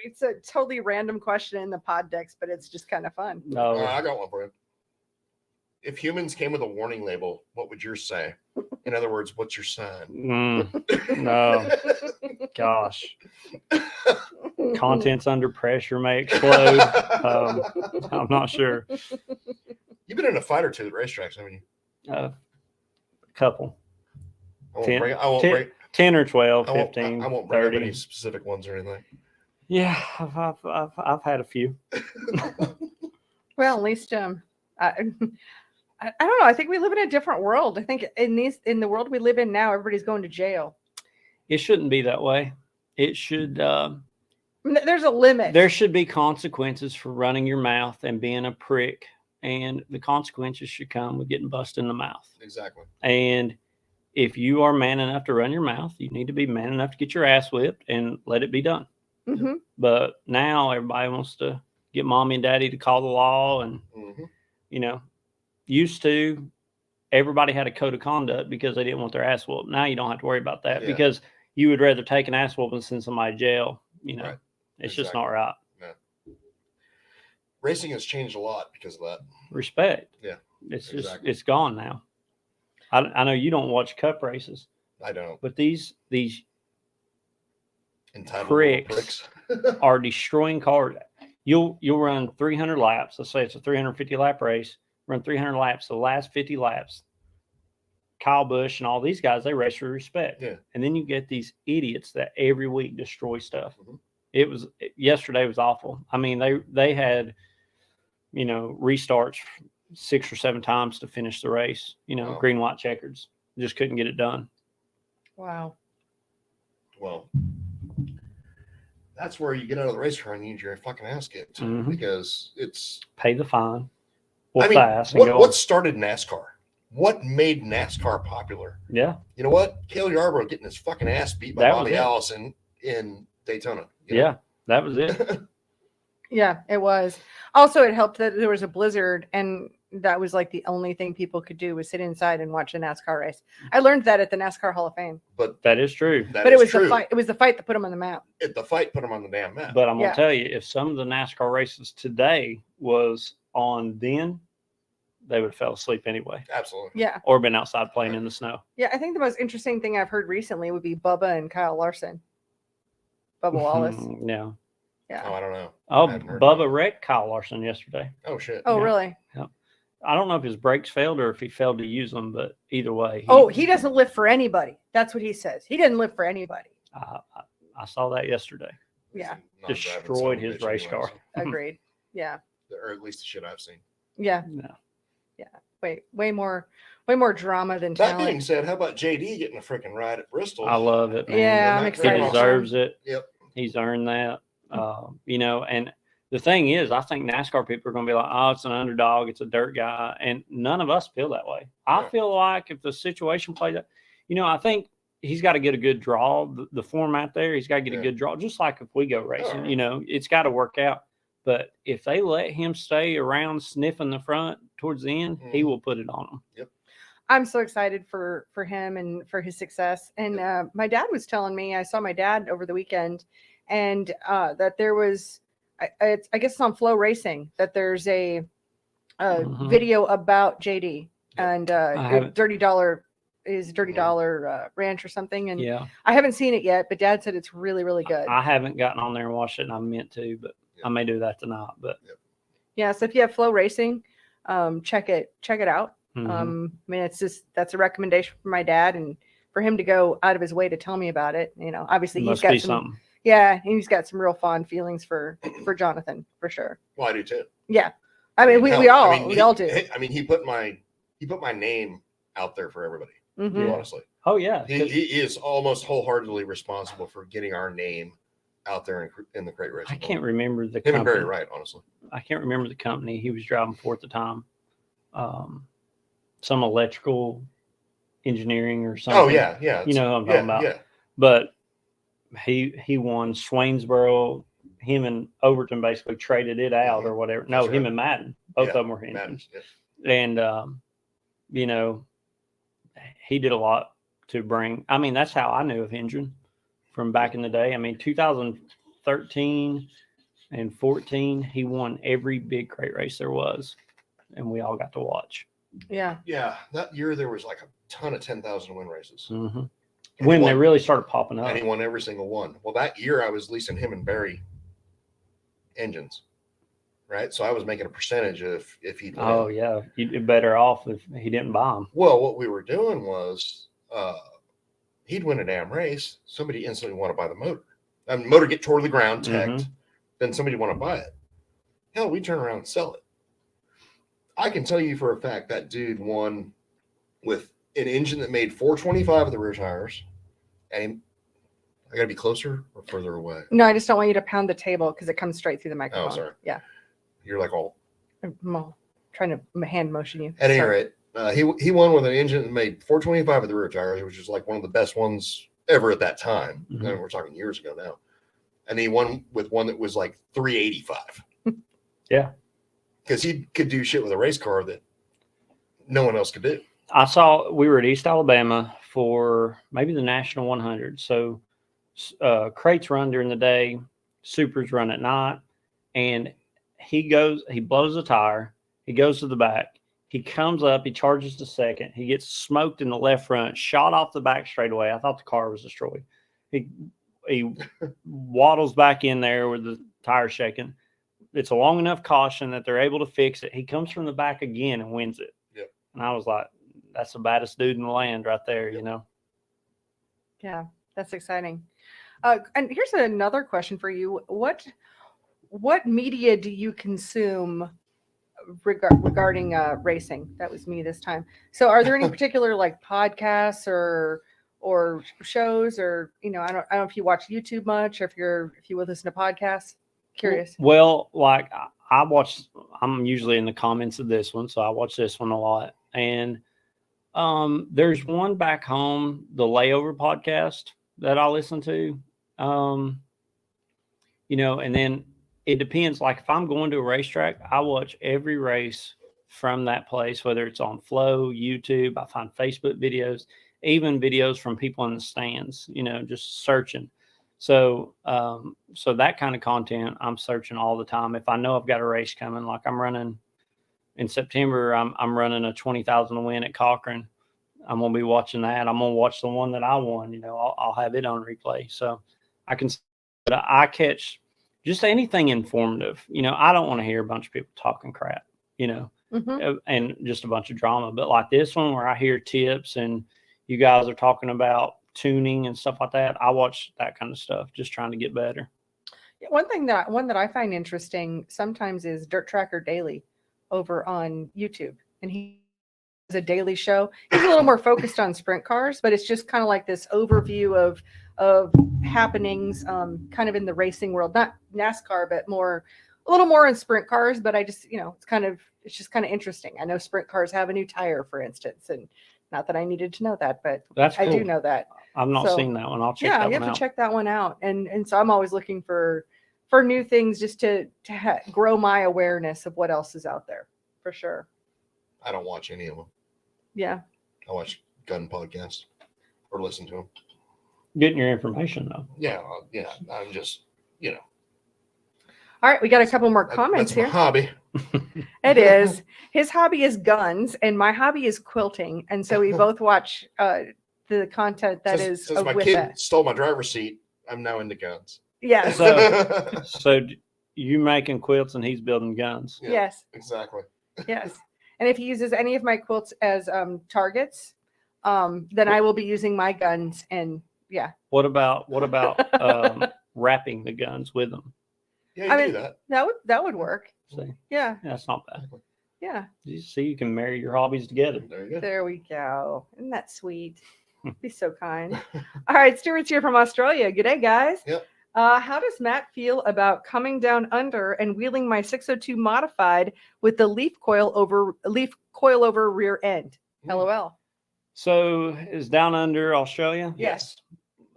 S1: It's a totally random question in the pod decks, but it's just kind of fun.
S2: No,
S3: I got one for you. If humans came with a warning label, what would yours say? In other words, what's your sign?
S2: No, gosh. Contents under pressure may explode. I'm not sure.
S3: You've been in a fight or two at racetracks, haven't you?
S2: A couple.
S3: 10
S2: or 12, 15,
S3: I won't bring
S2: 30.
S3: up any specific ones or anything.
S2: Yeah, I've had a few.
S1: Well, at least I don't know. I think we live in a different world. I think in the world we live in now, everybody's going to jail.
S2: It shouldn't be that way. It should.
S1: There's a limit.
S2: There should be consequences for running your mouth and being a prick, and the consequences should come with getting busted in the mouth.
S3: Exactly.
S2: And if you are man enough to run your mouth, you need to be man enough to get your ass whipped and let it be done.
S1: Mm-hmm.
S2: But now everybody wants to get mommy and daddy to call the law, and used to everybody had a code of conduct because they didn't want their ass whooped. Now you don't have to worry about that because you would rather take an ass whooping than send somebody to jail.
S3: Right.
S2: It's just not right.
S3: No. Racing has changed a lot because of that.
S2: Respect.
S3: Yeah.
S2: It's just it's gone now. I know you don't watch cup races.
S3: I don't.
S2: But these
S3: entitled
S2: pricks are destroying cars. You'll run 300 laps. Let's say it's a 350 lap race. Run 300 laps. The last 50 laps, Kyle Busch and all these guys, they race for respect.
S3: Yeah.
S2: And then you get these idiots that every week destroy stuff.
S3: Mm-hmm.
S2: Yesterday was awful. I mean, they had, restarts 6 or 7 times to finish the race, green, white, checkers. Just couldn't get it done.
S1: Wow.
S3: Well, that's where you get out of the race car and you need your fucking ass kicked because it's
S2: pay the fine.
S3: What started NASCAR? What made NASCAR popular?
S2: Yeah.
S3: You know what? Cale Yarborough getting his fucking ass beat by Bobby Allison in Daytona.
S2: Yeah, that was it.
S1: Yeah, it was. Also, it helped that there was a blizzard, and that was like the only thing people could do was sit inside and watch a NASCAR race. I learned that at the NASCAR Hall of Fame.
S3: But
S2: that is true.
S1: But it was the fight. It was the fight that put them on the map.
S3: The fight put them on the damn map.
S2: But I'm gonna tell you, if some of the NASCAR races today was on then, they would have fell asleep anyway.
S3: Absolutely.
S1: Yeah.
S2: Or been outside playing in the snow.
S1: Yeah, I think the most interesting thing I've heard recently would be Bubba and Kyle Larson. Bubba Wallace.
S2: Yeah.
S3: Yeah. Oh, I don't know.
S2: Oh, Bubba wrecked Kyle Larson yesterday.
S3: Oh, shit.
S1: Oh, really?
S2: Yeah. I don't know if his brakes failed or if he failed to use them, but either way.
S1: He doesn't live for anybody. That's what he says. He didn't live for anybody.
S2: I saw that yesterday.
S1: Yeah.
S2: Destroyed his race car.
S1: Agreed. Yeah.
S3: Or at least the shit I've seen.
S1: Yeah.
S2: No.
S1: Yeah. Way more drama than
S3: that
S1: talent.
S3: That being said, how about JD getting a freaking ride at Bristol?
S2: I love it, man.
S1: Yeah, I'm excited.
S2: He deserves it.
S3: Yep.
S2: He's earned that. And the thing is, I think NASCAR people are going to be like, oh, it's an underdog. It's a dirt guy. And none of us feel that way. I feel like if the situation plays out, I think he's got to get a good draw. The format there, he's got to get a good draw. Just like if we go racing, it's got to work out. But if they let him stay around sniffing the front towards the end, he will put it on them.
S3: Yep.
S1: I'm so excited for him and for his success. And my dad was telling me, I saw my dad over the weekend, and that there was, I guess it's on Flow Racing, that there's a video about JD and Dirty Dollar Ranch or something. And I haven't seen it yet, but Dad said it's really, really good.
S2: I haven't gotten on there and watched it, and I meant to, but I may do that tonight. But
S1: so if you have Flow Racing, check it out.
S2: Mm-hmm.
S1: That's a recommendation from my dad, and for him to go out of his way to tell me about it, obviously he's got something. Yeah, he's got some real fond feelings for Jonathan, for sure.
S3: Well, I do too.
S1: Yeah, I mean, we all do.
S3: I mean, he put my name out there for everybody. Honestly.
S2: Oh yeah,
S3: he is almost wholeheartedly responsible for getting our name out there in the crate racing.
S2: I can't remember the
S3: company.
S2: Him and
S3: Barry Wright, honestly.
S2: I can't remember the company he was driving for at the time. Some electrical engineering or something.
S3: Oh yeah.
S2: You know who I'm talking about.
S3: Yeah.
S2: But he won Swainsboro. Him and Overton basically traded it out or whatever. No, him and Madden. Both of them were engines. And he did a lot to bring. I mean, that's how I knew of engine from back in the day. I mean, 2013 and 14, he won every big crate race there was, and we all got to watch.
S1: Yeah.
S3: Yeah. That year there was like a ton of 10,000 win races.
S2: Mm-hmm. When they really started popping up.
S3: And he won every single one. Well, that year I was leasing him and Barry engines. Right. So I was making a percentage if he'd win.
S2: Oh, yeah. You'd be better off if he didn't buy them.
S3: Well, what we were doing was he'd win a damn race. Somebody instantly want to buy the motor. And the motor get toward the ground, teched. Then somebody want to buy it. Hell, we turn around and sell it. I can tell you for a fact that dude won with an engine that made 425 of the rear tires. And I got to be closer or further away?
S1: No, I just don't want you to pound the table because it comes straight through the
S3: Oh,
S1: microphone.
S3: sorry.
S1: Yeah.
S3: You're like all.
S1: I'm all trying to hand motion you.
S3: At any
S1: Sorry.
S3: rate, he won with an engine that made 425 of the rear tires, which is like one of the best ones ever at that time.
S2: Mhm.
S3: And we're talking years ago now. And he won with one that was like 385.
S2: Yeah.
S3: Because he could do shit with a race car that no one else could do.
S2: We were at East Alabama for maybe the National 100. So crates run during the day, supers run at night, and he blows a tire, he goes to the back, he comes up, he charges the second, he gets smoked in the left front, shot off the back straightaway. I thought the car was destroyed. He waddles back in there with the tire shaking. It's a long enough caution that they're able to fix it. He comes from the back again and wins it.
S3: Yep.
S2: And I was like, that's the baddest dude in the land right there,
S3: Yep.
S2: you know?
S1: Yeah, that's exciting. And here's another question for you. What media do you consume regarding racing? That was me this time. So are there any particular like podcasts or shows, or I don't know if you watch YouTube much, or if you would listen to podcasts? Curious.
S2: Well, like I'm usually in the comments of this one, so I watch this one a lot. And there's one back home, the Layover podcast, that I listen to. And then it depends. Like if I'm going to a racetrack, I watch every race from that place, whether it's on Flow, YouTube. I find Facebook videos, even videos from people in the stands, just searching. So that kind of content I'm searching all the time. If I know I've got a race coming, like I'm running in September, I'm running a 20,000 to win at Cochran. I'm going to be watching that. I'm going to watch the one that I won, I'll have it on replay. So I catch just anything informative. I don't want to hear a bunch of people talking crap,
S1: Mm-hmm.
S2: and just a bunch of drama. But like this one where I hear tips and you guys are talking about tuning and stuff like that, I watch that kind of stuff, just trying to get better.
S1: One that I find interesting sometimes is Dirt Tracker Daily over on YouTube, and he has a daily show. He's a little more focused on sprint cars, but it's just kind of like this overview of happenings, kind of in the racing world, not NASCAR, but a little more in sprint cars. But I just, it's just kind of interesting. I know sprint cars have a new tire, for instance, and not that I needed to know that, but
S2: That's cool.
S1: I do know that.
S2: I've not seen that one. I'll check that one out.
S1: Yeah, you have to check that one out. And so I'm always looking for new things just to grow my awareness of what else is out there, for sure.
S3: I don't watch any of them.
S1: Yeah.
S3: I watch gun podcasts or listen to them.
S2: Getting your information though.
S3: Yeah. I'm just,
S1: All right, we got a couple more comments
S3: that's
S1: here.
S3: my hobby.
S1: It is. His hobby is guns, and my hobby is quilting. And so we both watch the content that
S3: Since
S1: is
S3: my
S1: with
S3: kid
S1: that.
S3: stole my driver's seat, I'm now into guns.
S1: Yes.
S2: So you making quilts and he's building guns.
S3: Yeah,
S1: yes.
S3: Exactly.
S1: Yes. And if he uses any of my quilts as targets, then I will be using my guns. And yeah.
S2: What about wrapping the guns with them?
S3: Yeah, you do that.
S1: That would work.
S2: See?
S1: Yeah.
S2: That's not bad.
S1: Yeah.
S2: You see, you can marry your hobbies together.
S3: There you go.
S1: There we go. Isn't that sweet? Be so kind. All right, Stuart's here from Australia. Good day, guys.
S3: Yep.
S1: How does Matt feel about coming down under and wheeling my 602 modified with the leaf coil over rear end? LOL.
S2: So is down under Australia?
S1: Yes.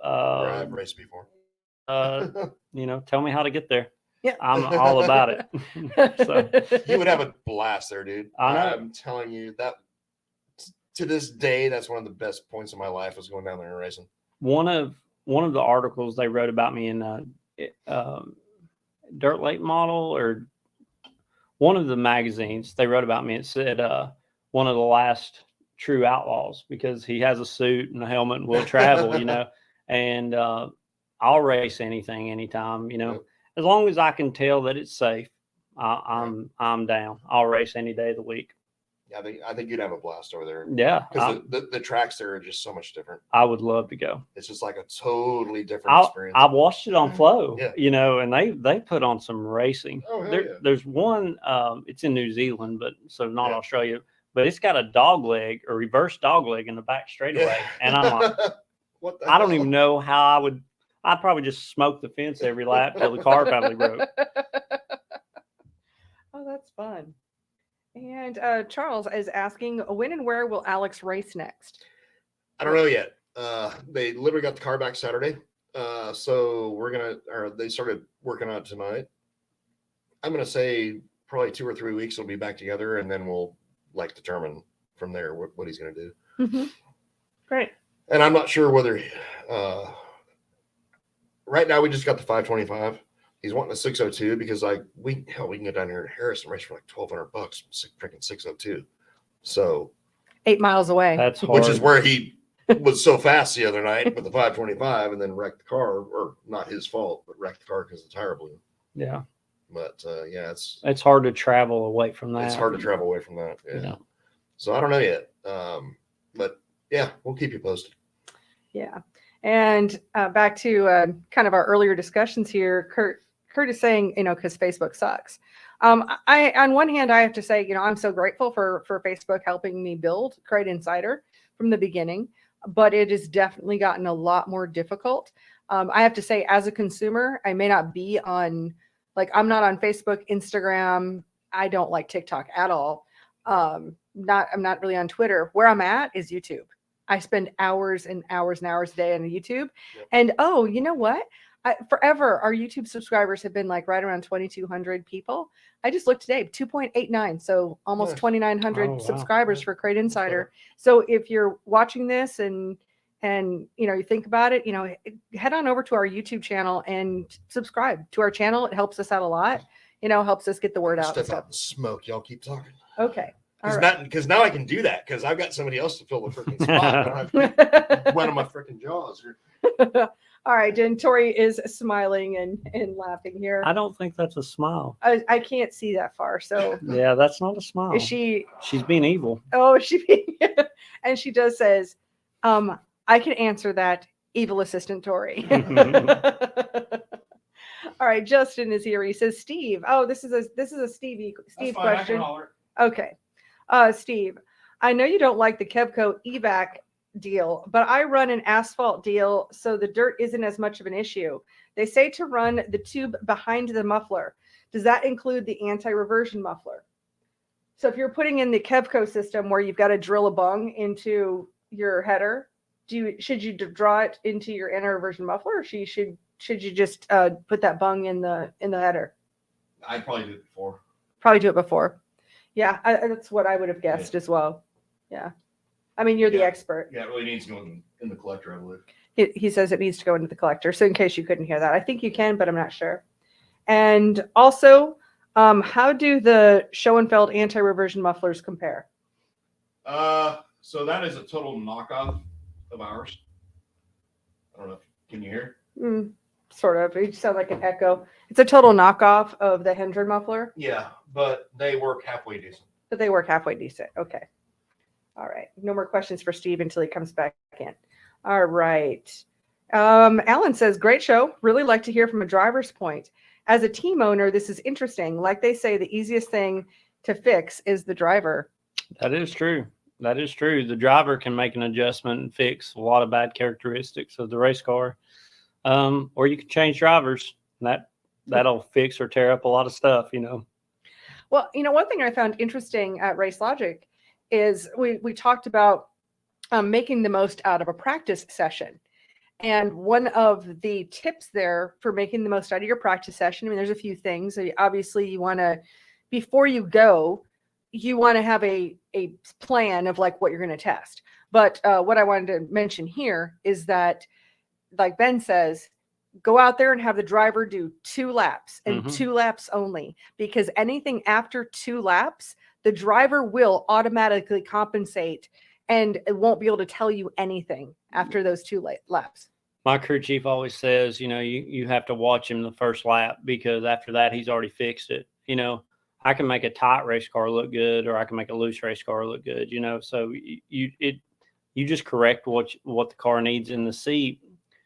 S3: Where I've raced before.
S2: Tell me how to get there.
S1: Yeah.
S2: I'm all about it. So
S3: You would have a blast there, dude.
S2: I know.
S3: I'm telling you that to this day, that's one of the best points of my life was going down there and racing.
S2: One of the articles they wrote about me in Dirt Late Model, or one of the magazines, they wrote about me. It said one of the last true outlaws, because he has a suit and a helmet and will travel, and I'll race anything, anytime,
S3: Yep.
S2: as long as I can tell that it's safe. I'm down. I'll race any day of the week.
S3: I think you'd have a blast over there.
S2: Yeah,
S3: Because the tracks there are just so much different.
S2: I would love to go.
S3: It's just like a totally different experience.
S2: I watched it on Flow,
S3: Yeah.
S2: you know, and they put on some racing.
S3: Oh, hell yeah.
S2: There's one, it's in New Zealand, but so not
S3: Yeah.
S2: Australia, but it's got a dog leg, a reverse dog leg in the back straightaway.
S3: Yeah.
S2: And I'm like,
S3: what the
S2: I don't
S3: hell?
S2: even know how I'd probably just smoke the fence every lap till the car probably broke.
S1: Oh, that's fun. And Charles is asking, when and where will Alex race next?
S3: I don't know yet. They literally got the car back Saturday. So they started working on it tonight. I'm gonna say probably 2 or 3 weeks we'll be back together, and then we'll determine from there what he's gonna do.
S1: Mm-hmm. Great.
S3: And I'm not sure whether right now we just got the 525. He's wanting a 602 because we can go down here to Harris and race for like $1,200, freaking 602. So
S1: 8 miles away.
S2: That's hard.
S3: which is where he was so fast the other night with the 525 and then wrecked the car, or not his fault, but wrecked the car because the tire blew.
S2: Yeah.
S3: But yeah,
S2: It's hard to travel away from that.
S3: it's hard to travel away from that. Yeah.
S2: Yeah.
S3: So I don't know yet. But yeah, we'll keep you posted.
S1: Yeah. And back to kind of our earlier discussions here, Kurt is saying, because Facebook sucks. I on one hand, I have to say, I'm so grateful for Facebook helping me build Crate Insider from the beginning, but it has definitely gotten a lot more difficult. I have to say, as a consumer, I may not be on, I'm not on Facebook, Instagram. I don't like TikTok at all. I'm not really on Twitter. Where I'm at is YouTube. I spend hours and hours and hours a day on YouTube. Yep. And you know what? Forever, our YouTube subscribers have been right around 2,200 people. I just looked today, 2.89, so almost nice. 2,900 subscribers for Crate Insider. So if you're watching this and you think about it, head on over to our YouTube channel and subscribe to our channel. It helps us out a lot. Helps us get the word out.
S3: Step out and smoke. Y'all keep talking.
S1: Okay.
S3: Because now I can do that because I've got somebody else to fill the freaking spot. I don't have to keep one of my freaking jaws here.
S1: All right, and Tori is smiling and laughing here.
S2: I don't think that's a smile.
S1: I can't see that far, so
S2: yeah, that's not a smile.
S1: Is she?
S2: She's being evil.
S1: Oh, is she being? And she does says, I can answer that, evil assistant Tori. All right, Justin is here. He says, Steve. Oh, this is a Steve question. Okay, Steve. I know you don't like the Kevco evac deal, but I run an asphalt deal, so the dirt isn't as much of an issue. They say to run the tube behind the muffler. Does that include the anti-reversion muffler? So if you're putting in the Kevco system where you've got to drill a bung into your header, should you draw it into your anti-reversion muffler, or should you just put that bung in the header?
S3: I'd probably do it before.
S1: Probably do it before. Yeah, that's what I would have guessed as well. Yeah. I mean, you're the expert.
S3: Yeah, it really needs to go in the collector, I believe.
S1: He says it needs to go into the collector. So in case you couldn't hear that, I think you can, but I'm not sure. And also, how do the Schoenfield anti-reversion mufflers compare?
S3: So that is a total knockoff of ours. I don't know. Can you hear?
S1: Sort of. You sound like an echo. It's a total knockoff of the Hendren muffler.
S3: Yeah, but they work halfway decent.
S1: Okay. All right. No more questions for Steve until he comes back in. All right. Alan says, great show. Really like to hear from a driver's point. As a team owner, this is interesting. Like they say, the easiest thing to fix is the driver.
S2: That is true. The driver can make an adjustment and fix a lot of bad characteristics of the race car. Or you can change drivers. That'll fix or tear up a lot of stuff,
S1: Well, one thing I found interesting at Race Logic is we talked about making the most out of a practice session. And one of the tips there for making the most out of your practice session, I mean, there's a few things. Obviously, you want to, before you go, you want to have a plan of what you're going to test. But what I wanted to mention here is that, like Ben says, go out there and have the driver do 2 laps and 2 laps only, because anything after 2 laps, the driver will automatically compensate and it won't be able to tell you anything after those 2 laps.
S2: My crew chief always says, you have to watch him the first lap, because after that, he's already fixed it. I can make a tight race car look good, or I can make a loose race car look good, you know. So you just correct what the car needs in the seat.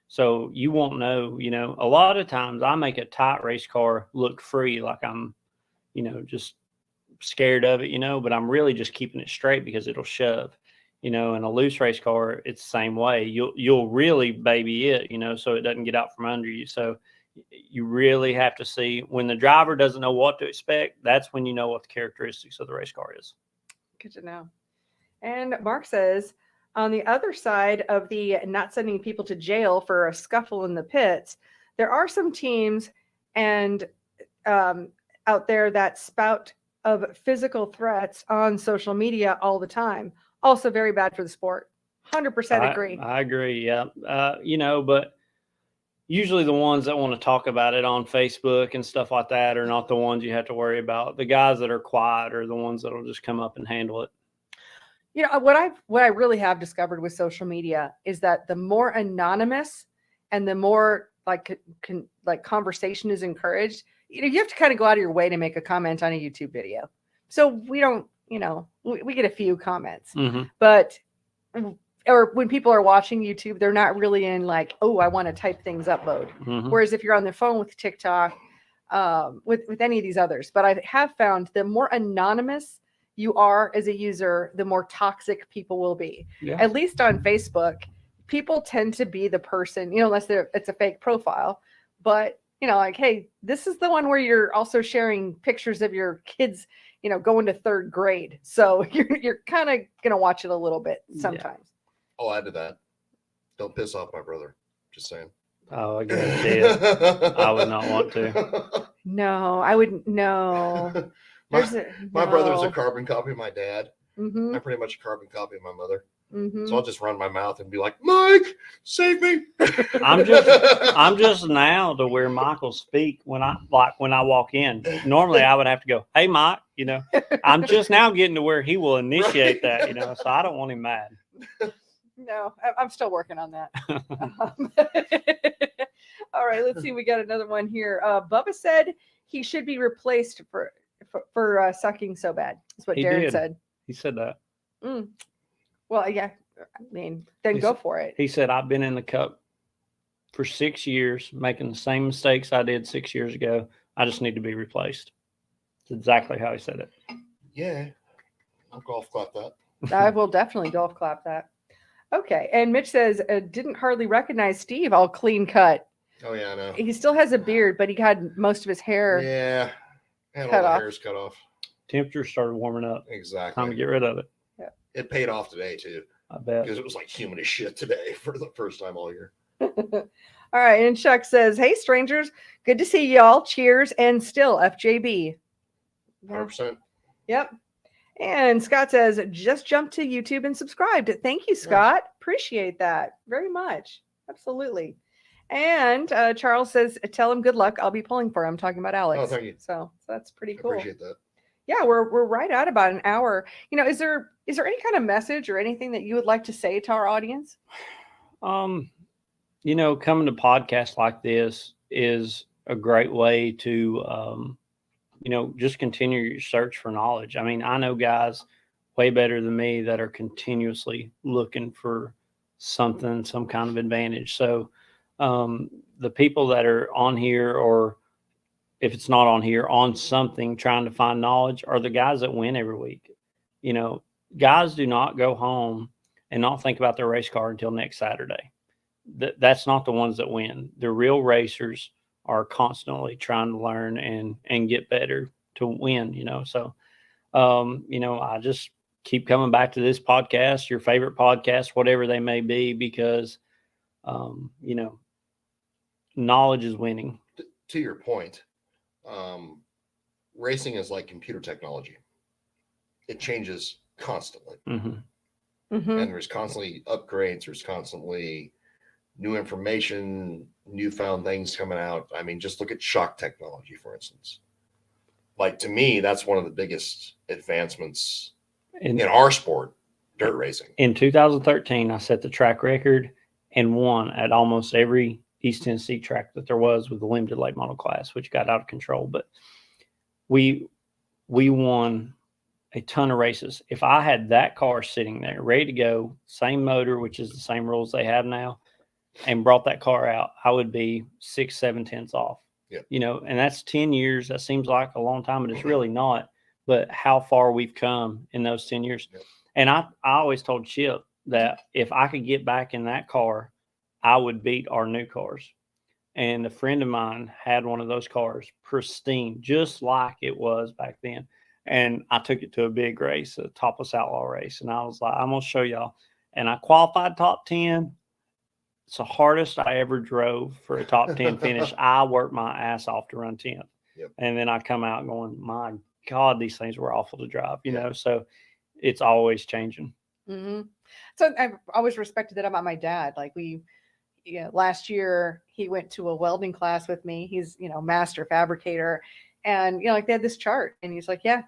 S2: So you won't know, you know. A lot of times I make a tight race car look free, like I'm, you know, just scared of it, you know, but I'm really just keeping it straight because it'll shove, you know. And a loose race car, it's the same way. You'll really baby it, you know, so it doesn't get out from under you. So you really have to see when the driver doesn't know what to expect. That's when you know what the characteristics of the race car is.
S1: Good to know. And Mark says, on the other side of the not sending people to jail for a scuffle in the pits, there are some teams and out there that spout of physical threats on social media all the time. Also very bad for the sport. 100% agree.
S2: I agree. Yeah. You know, but usually the ones that want to talk about it on Facebook and stuff like that are not the ones you have to worry about. The guys that are quiet are the ones that'll just come up and handle it.
S1: You know, what I really have discovered with social media is that the more anonymous and the more like conversation is encouraged, you know, you have to kind of go out of your way to make a comment on a YouTube video. So we don't, you know, we get a few comments, but or when people are watching YouTube, they're not really in like, oh, I want to type things up mode. Whereas if you're on the phone with TikTok, with any of these others, but I have found the more anonymous you are as a user, the more toxic people will be. Yeah. At least on Facebook, people tend to be the person, you know, unless it's a fake profile, but you know, like, hey, this is the one where you're also sharing pictures of your kids, you know, going to 3rd grade. So you're kind of going to watch it a little bit sometimes.
S3: Yeah. I'll add to that. Don't piss off my brother. Just saying.
S2: Oh, I guarantee it. I would not want to.
S1: No, I wouldn't. No.
S3: My brother's a carbon copy of my dad. I'm pretty much a carbon copy of my mother. So I'll just run my mouth and be like, Mike, save me.
S2: I'm just now to where Michael speak when I walk in. Normally I would have to go, hey Mike, you know. I'm just now getting to where he will initiate that, you know, so I don't want him mad.
S1: No, I'm still working on that. All right, let's see. We got another one here. Bubba said he should be replaced for sucking so bad. That's what Darren said.
S2: He said that.
S1: Well, yeah. I mean, then go for it.
S2: He said, I've been in the cup for 6 years, making the same mistakes I did 6 years ago. I just need to be replaced. That's exactly how he said it.
S3: Yeah. I'll golf clap that.
S1: I will definitely golf clap that. Okay. And Mitch says, didn't hardly recognize Steve all clean cut.
S3: Oh, yeah, I know.
S1: He still has a beard, but he had most of his hair.
S3: Yeah. And all the hair's cut off.
S2: Temperature started warming up.
S3: Exactly.
S2: Time to get rid of it.
S1: Yeah.
S3: It paid off today, too.
S2: I bet.
S3: Because it was like humid as shit today for the first time all year.
S1: All right. And Chuck says, hey, strangers, good to see y'all. Cheers. And still FJB.
S3: 100%.
S1: Yep. And Scott says, just jump to YouTube and subscribed. Thank you, Scott. Yes. Appreciate that very much. Absolutely. And Charles says, tell him good luck. I'll be pulling for him. I'm talking about Alex.
S3: Oh, thank you.
S1: So that's pretty cool.
S3: Appreciate that.
S1: Yeah, we're right at about an hour. You know, is there any kind of message or anything that you would like to say to our audience?
S2: You know, coming to podcasts like this is a great way to, you know, just continue your search for knowledge. I mean, I know guys way better than me that are continuously looking for something, some kind of advantage. So the people that are on here, or if it's not on here, on something trying to find knowledge, are the guys that win every week. You know, guys do not go home and not think about their race car until next Saturday. That's not the ones that win. The real racers are constantly trying to learn and get better to win, you know. So, you know, I just keep coming back to this podcast, your favorite podcast, whatever they may be, because, you know, knowledge is winning.
S3: To your point, racing is like computer technology. It changes constantly. And there's constantly upgrades. There's constantly new information, newfound things coming out. I mean, just look at shock technology, for instance. Like, to me, that's one of the biggest advancements in our sport, dirt racing.
S2: In 2013, I set the track record and won at almost every East Tennessee track that there was with the limited late model class, which got out of control. But we we won a ton of races. If I had that car sitting there ready to go, same motor, which is the same rules they have now, and brought that car out, I would be 6-7 tenths off.
S3: Yep.
S2: You know, and that's 10 years. That seems like a long time, but it's really not. But how far we've come in those 10 years.
S3: Yep.
S2: And I always told Chip that if I could get back in that car, I would beat our new cars. And a friend of mine had one of those cars, pristine, just like it was back then. And I took it to a big race, a topless outlaw race. And I was like, I'm going to show y'all. And I qualified top 10. It's the hardest I ever drove for a top 10 finish. I worked my ass off to run 10th.
S3: Yep.
S2: And then I come out going, my God, these things were awful to drive, you know? So it's always changing.
S1: Mm-hmm. So I've always respected that about my dad. Like last year he went to a welding class with me. He's, master fabricator. And, like they had this chart and he's like, yeah,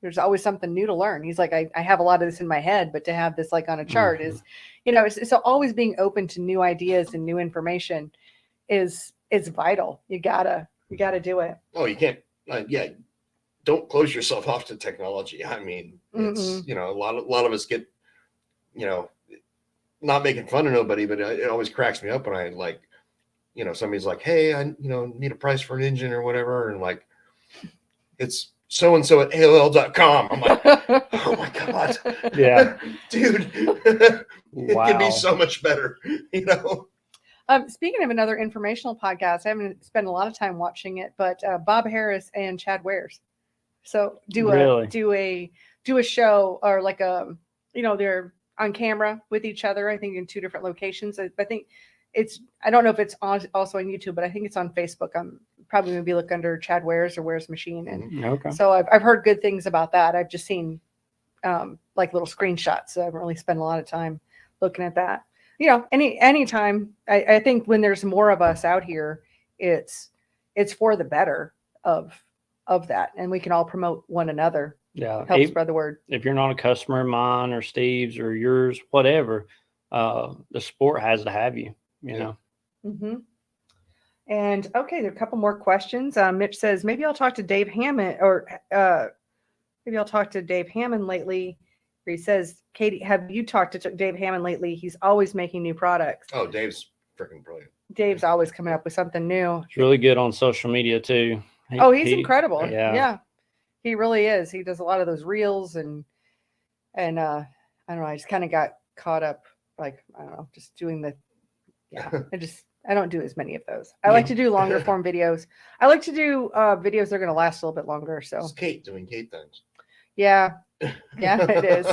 S1: there's always something new to learn. He's like, I have a lot of this in my head, but to have this like on a chart is, it's always being open to new ideas and new information is vital. You gotta do it.
S3: Oh, you can't. Don't close yourself off to technology. I mean, it's, a lot of us get, not making fun of nobody, but it always cracks me up when I somebody's like, hey, I, need a price for an engine or whatever. And like, it's so-and-so at AOL.com. I'm like, oh my God.
S2: Yeah.
S3: Dude,
S2: Wow.
S3: It can be so much better,
S1: Speaking of another informational podcast, I haven't spent a lot of time watching it, but Bob Harris and Chad Wares. So do a show or like they're on camera with each other, I think in 2 different locations. I think I don't know if it's also on YouTube, but I think it's on Facebook. I'm probably going to be look under Chad Wares or Wares Machine. And
S2: okay.
S1: So I've heard good things about that. I've just seen like little screenshots. So I haven't really spent a lot of time looking at that. Anytime I think when there's more of us out here, it's for the better of that. And we can all promote one another.
S2: Yeah.
S1: Help spread the word.
S2: If you're not a customer of mine or Steve's or yours, whatever, the sport has to have you, you know?
S1: Mm-hmm. And okay, there are a couple more questions. Mitch says, maybe I'll talk to Dave Hammond lately. He says, Katie, have you talked to Dave Hammond lately? He's always making new products.
S3: Oh, Dave's freaking brilliant.
S1: Dave's always coming up with something new.
S2: He's really good on social media too.
S1: He's incredible.
S2: Yeah.
S1: He really is. He does a lot of those reels and I don't know. I just kind of got caught up, like, I don't know, just doing I don't do as many of those. I like to do longer form videos. I like to do videos that are going to last a little bit longer. So
S3: it's Kate doing Kate things.
S1: Yeah, it is.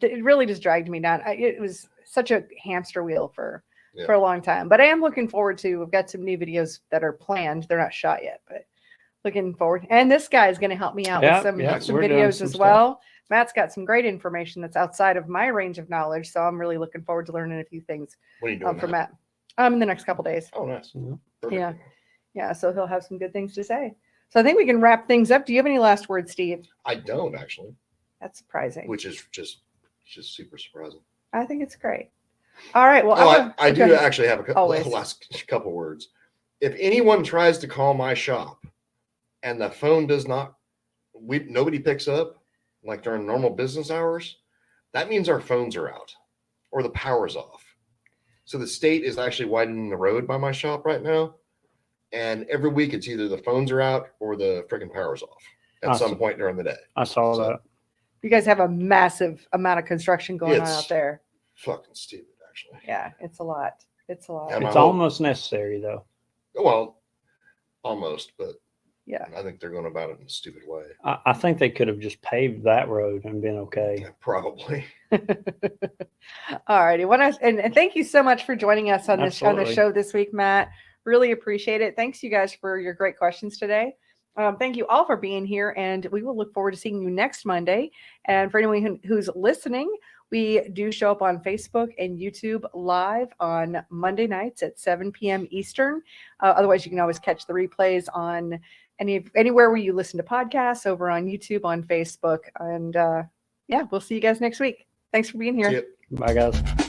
S1: It really just dragged me down. It was such a hamster wheel for a long time. But I am looking forward to. We've got some new videos that are planned. They're not shot yet, but looking forward. And this guy is going to help me out with some videos as well. Matt's got some great information that's outside of my range of knowledge, so I'm really looking forward to learning a few things from Matt. In the next couple days.
S3: Oh, nice.
S1: Yeah. So he'll have some good things to say. So I think we can wrap things up. Do you have any last words, Steve?
S3: I don't actually.
S1: That's surprising.
S3: Which is just super surprising.
S1: I think it's great. All right. Well,
S3: I do actually have a last couple words. If anyone tries to call my shop and the phone does not, nobody picks up, like during normal business hours, that means our phones are out or the power's off. So the state is actually widening the road by my shop right now. And every week it's either the phones are out or the freaking power's off at some point during the day.
S2: I saw that.
S1: You guys have a massive amount of construction going on out there.
S3: Fucking stupid, actually.
S1: Yeah, it's a lot. It's
S2: almost necessary, though.
S3: Well, almost, but
S1: yeah,
S3: I think they're going about it in a stupid way.
S2: I think they could have just paved that road and been okay.
S3: Yeah, probably.
S1: All righty. And thank you so much for joining us on the show this week, Matt. Really appreciate it. Thanks, you guys, for your great questions today. Thank you all for being here, and we will look forward to seeing you next Monday. And for anyone who's listening, we do show up on Facebook and YouTube live on Monday nights at 7 p.m. Eastern. Otherwise, you can always catch the replays on anywhere where you listen to podcasts, over on YouTube, on Facebook. And we'll see you guys next week. Thanks for being here.
S2: Bye, guys.